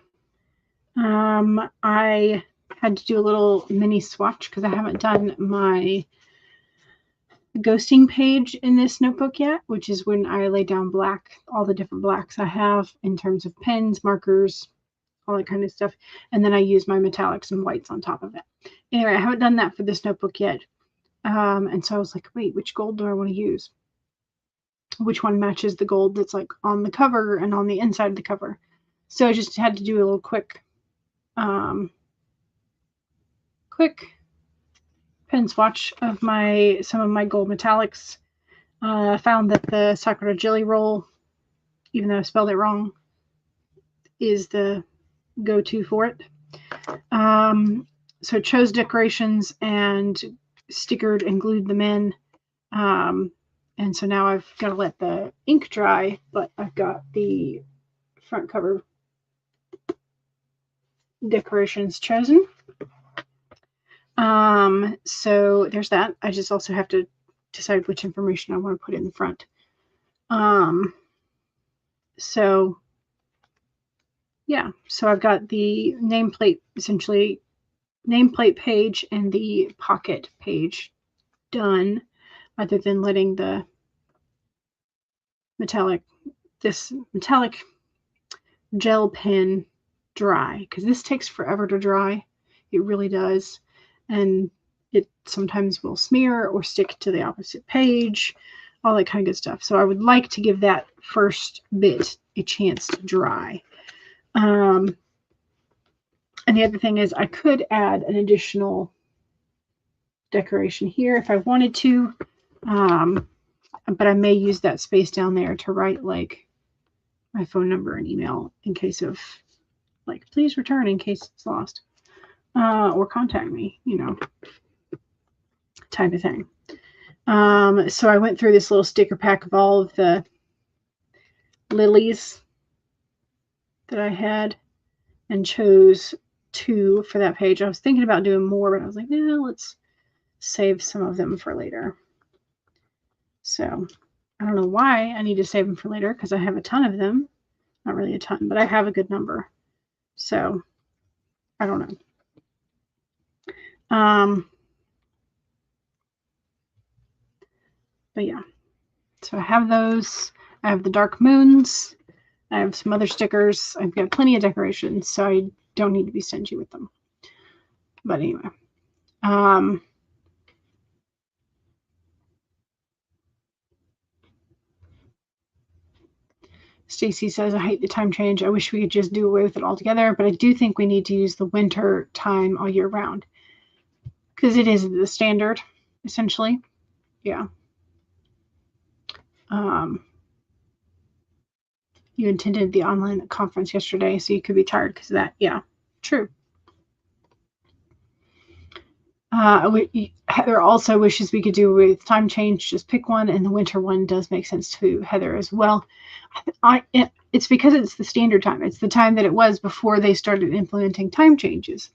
I had to do a little mini swatch because I haven't done my ghosting page in this notebook yet, which is when I lay down black, all the different blacks I have in terms of pens, markers, all that kind of stuff. And then I use my metallics and whites on top of it. Anyway, I haven't done that for this notebook yet. And so I was like, wait, which gold do I want to use? Which one matches the gold that's like on the cover and on the inside of the cover? So I just had to do a little quick pen swatch of some of my gold metallics. I found that the Sakura Jelly Roll, even though I spelled it wrong, is the go-to for it. So I chose decorations and stickered and glued them in. And so now I've got to let the ink dry, but I've got the front cover decorations chosen. So there's that. I just also have to decide which information I want to put in the front. So yeah, so I've got the nameplate, essentially nameplate page and the pocket page done, other than letting the metallic gel pen dry, because this takes forever to dry. It really does. And it sometimes will smear or stick to the opposite page, all that kind of good stuff. So I would like to give that first bit a chance to dry. And the other thing is I could add an additional decoration here if I wanted to, but I may use that space down there to write like my phone number and email in case of like, please return in case it's lost, or contact me, type of thing. So I went through this little sticker pack of all of the lilies that I had and chose 2 for that page. I was thinking about doing more, but I was like, no, let's save some of them for later. So I don't know why I need to save them for later, because I have a ton of them. Not really a ton, but I have a good number. So I don't know. But yeah, so I have those. I have the dark moons. I have some other stickers. I've got plenty of decorations, so I don't need to be stingy with them. But anyway, Stacy says, I hate the time change. I wish we could just do away with it altogether, but I do think we need to use the winter time all year round, because it is the standard, essentially. Yeah. You attended the online conference yesterday, so you could be tired because of that. Yeah, true. Heather also wishes we could do with time change, just pick one, and the winter one does make sense to Heather as well. It's because it's the standard time. It's the time that it was before they started implementing time changes.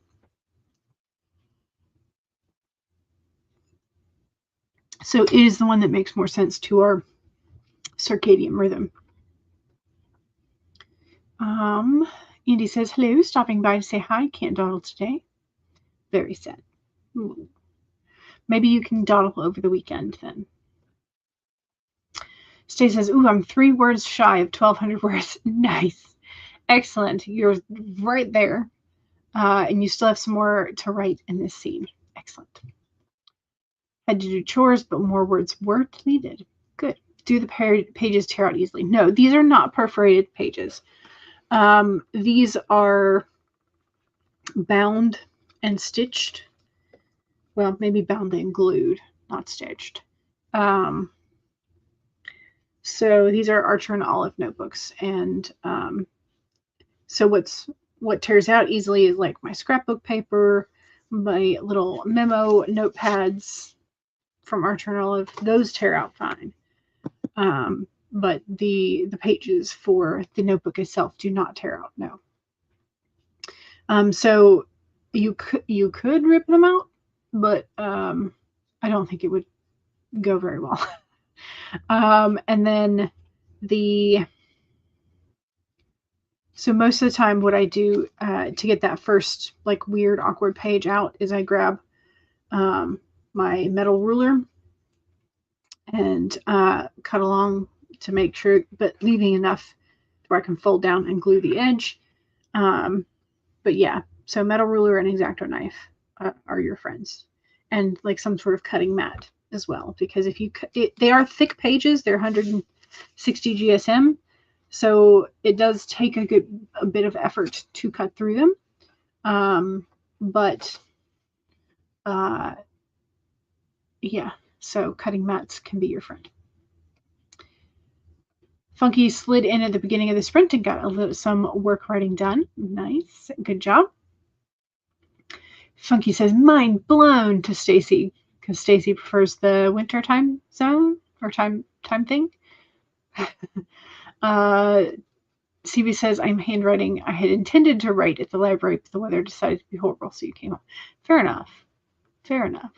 So it is the one that makes more sense to our circadian rhythm. Andy says, hello, stopping by to say hi. Can't dawdle today. Very sad. Maybe you can dawdle over the weekend then. Stay says, ooh, I'm 3 words shy of 1,200 words. Nice. Excellent. You're right there. And you still have some more to write in this scene. Excellent. Had to do chores, but more words were needed. Good. Do the pages tear out easily? No, these are not perforated pages. These are bound and stitched. Well, maybe bound and glued, not stitched. So these are Archer and Olive notebooks. And so what tears out easily is like my scrapbook paper, my little memo notepads from Archer and Olive. Those tear out fine. But the pages for the notebook itself do not tear out, no. So you could rip them out, but I don't think it would go very well. And then the So most of the time what I do to get that first like weird, awkward page out is I grab my metal ruler and cut along to make sure, but leaving enough where I can fold down and glue the edge. But yeah, so metal ruler and X-Acto knife are your friends, and like some sort of cutting mat as well, because if you they are thick pages, they're 160 GSM, so it does take a bit of effort to cut through them. But yeah, so cutting mats can be your friend. Funky slid in at the beginning of the sprint and got some work writing done. Nice. Good job. Funky says, mind blown to Stacy, because Stacy prefers the winter time zone or time thing. CB says, I'm handwriting. I had intended to write at the library, but the weather decided to be horrible, so you came up. Fair enough. Fair enough.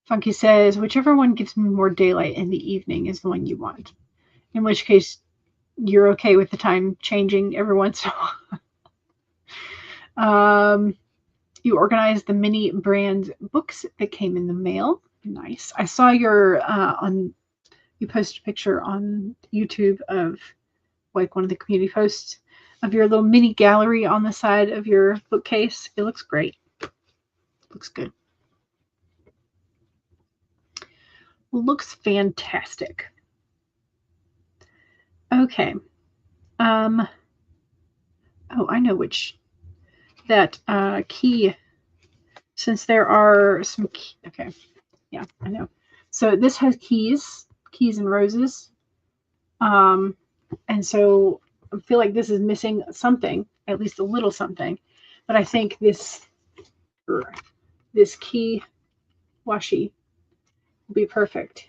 Funky says, whichever one gives me more daylight in the evening is the one you want. In which case, you're okay with the time changing every once in a while. You organized the mini brand books that came in the mail. Nice. I saw your you posted a picture on YouTube of like one of the community posts of your little mini gallery on the side of your bookcase. It looks great. Looks good. Looks fantastic. Okay. Oh, I know which. That key, since there are some okay, yeah, I know. So this has keys and roses, and so I feel like this is missing something, at least a little something, but I think this key washi will be perfect.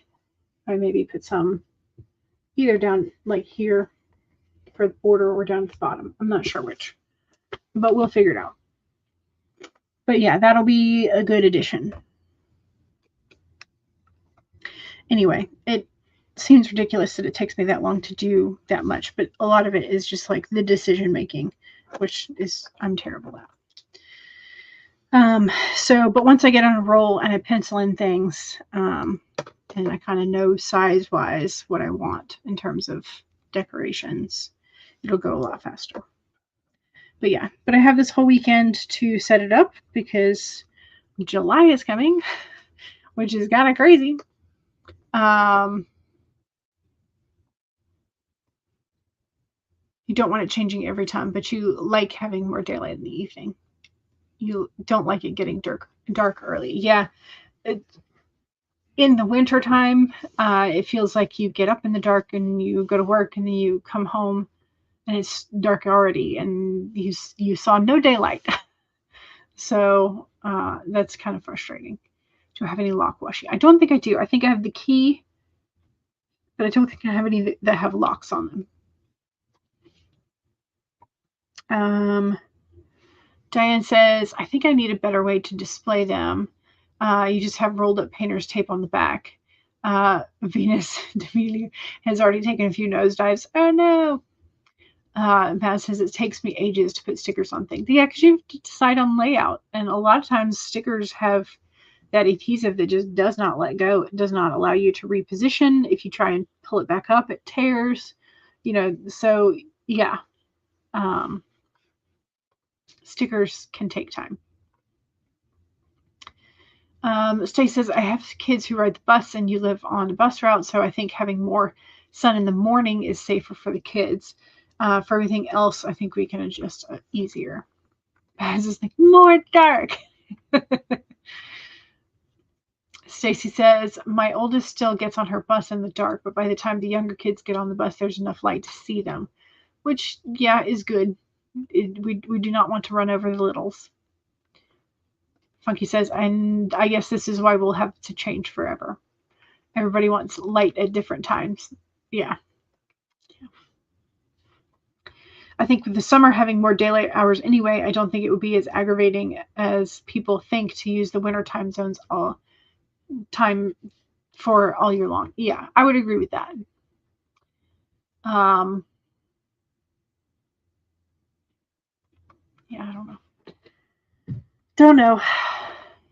I maybe put some either down like here for the border or down at the bottom. I'm not sure which, but we'll figure it out. But yeah, that'll be a good addition. Anyway, it seems ridiculous that it takes me that long to do that much, but a lot of it is just like the decision making, which is I'm terrible at. But once I get on a roll and I pencil in things, and I kind of know size wise what I want in terms of decorations, it'll go a lot faster. But yeah, but I have this whole weekend to set it up because July is coming, which is kind of crazy. You don't want it changing every time, but you like having more daylight in the evening. You don't like it getting dark early. Yeah. In the winter time, it feels like you get up in the dark and you go to work and then you come home and it's dark already and you saw no daylight. So that's kind of frustrating. Do I have any lock washi? I don't think I do. I think I have the key, but I don't think I have any that have locks on them. Diane says, I think I need a better way to display them. You just have rolled up painter's tape on the back. Venus D'Amelia has already taken a few nosedives. Oh no. Matt says it takes me ages to put stickers on things. Yeah, because you have to decide on layout. And a lot of times stickers have that adhesive that just does not let go. It does not allow you to reposition. If you try and pull it back up, it tears. So yeah. Stickers can take time. Stacey says, I have kids who ride the bus and you live on a bus route, so I think having more sun in the morning is safer for the kids. For everything else, I think we can adjust easier. Baz is like, more dark. Stacy says, my oldest still gets on her bus in the dark, but by the time the younger kids get on the bus, there's enough light to see them, which, yeah, is good. We do not want to run over the littles. Funky says, and I guess this is why we'll have to change forever. Everybody wants light at different times. Yeah. I think with the summer having more daylight hours anyway, I don't think it would be as aggravating as people think to use the winter time zones all time for all year long. Yeah, I would agree with that. yeah, I don't know. Don't know.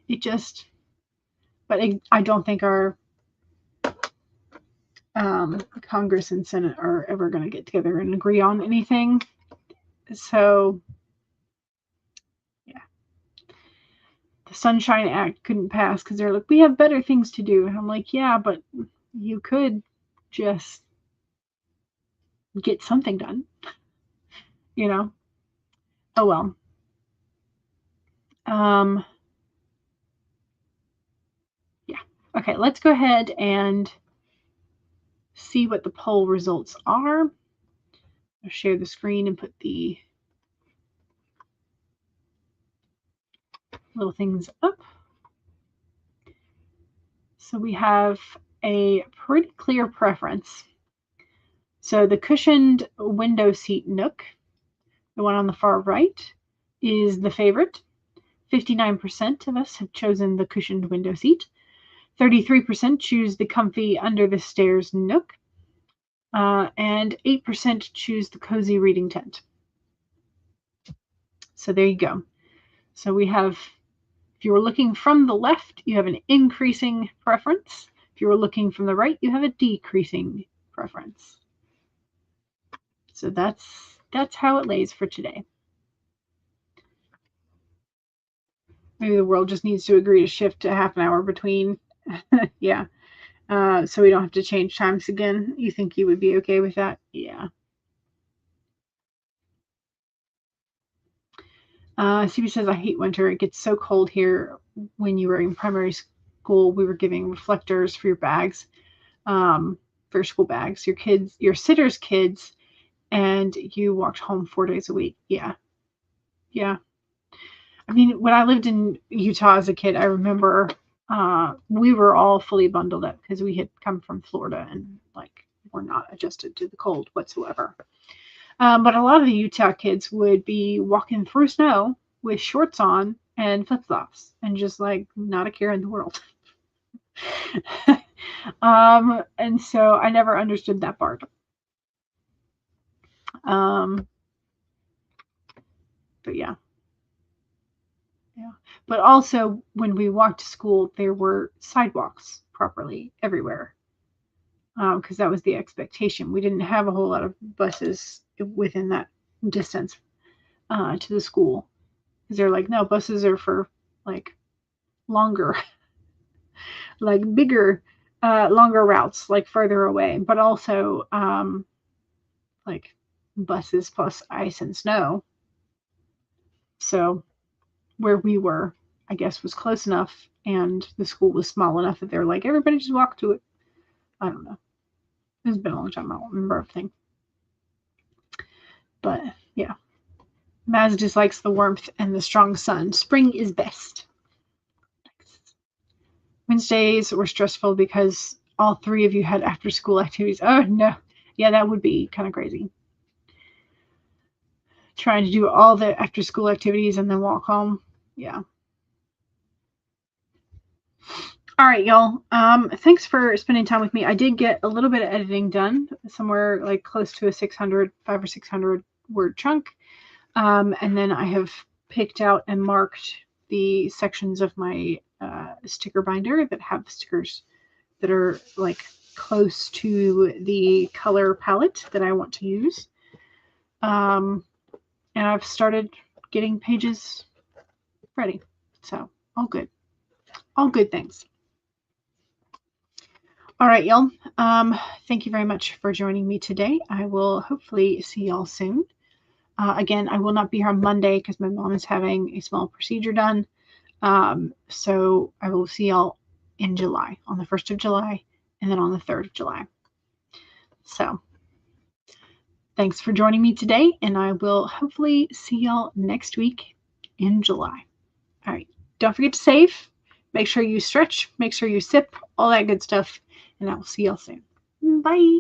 It just, but I don't think our Congress and Senate are ever going to get together and agree on anything. So, yeah. The Sunshine Act couldn't pass because they're like, we have better things to do. And I'm like, yeah, but you could just get something done, you know? Oh, well. Yeah. Okay, let's go ahead and see what the poll results are. I'll share the screen and put the little things up. So we have a pretty clear preference. So the cushioned window seat Nook, the one on the far right, is the favorite. 59% of us have chosen the cushioned window seat. 33% choose the comfy under the stairs Nook. And 8% choose the cozy reading tent. So there you go. So we have, if you were looking from the left, you have an increasing preference. If you were looking from the right, you have a decreasing preference. So that's how it lays for today. Maybe the world just needs to agree to shift to half an hour between. Yeah. So we don't have to change times again. You think you would be okay with that? Yeah. CB says, I hate winter. It gets so cold here. When you were in primary school, we were giving reflectors for your bags, for school bags, your sitter's kids, and you walked home 4 days a week. Yeah. Yeah. I mean, when I lived in Utah as a kid, I remember we were all fully bundled up because we had come from Florida and like were not adjusted to the cold whatsoever. But a lot of the Utah kids would be walking through snow with shorts on and flip-flops and just like not a care in the world. And so I never understood that part. But yeah. Yeah. But also when we walked to school, there were sidewalks properly everywhere. Because that was the expectation. We didn't have a whole lot of buses within that distance to the school. Because they're like, no, buses are for like longer, like bigger, longer routes, like further away. But also like buses plus ice and snow. So where we were, I guess, was close enough, and the school was small enough that they're like, everybody just walk to it. I don't know. It's been a long time. I don't remember everything. But yeah. Maz dislikes the warmth and the strong sun. Spring is best. Wednesdays were stressful because all three of you had after school activities. Oh, no. Yeah, that would be kind of crazy. Trying to do all the after school activities and then walk home. Yeah. All right, y'all. Thanks for spending time with me. I did get a little bit of editing done, somewhere like close to a 500 or 600 word chunk. And then I have picked out and marked the sections of my sticker binder that have stickers that are like close to the color palette that I want to use. And I've started getting pages ready. So all good. All good things. All right, y'all. Thank you very much for joining me today. I will hopefully see y'all soon. Again, I will not be here on Monday because my mom is having a small procedure done. So I will see y'all in July, on the 1st of July, and then on the 3rd of July. So thanks for joining me today, and I will hopefully see y'all next week in July. All right. Don't forget to save. Make sure you stretch. Make sure you sip. All that good stuff. And I will see y'all soon. Bye.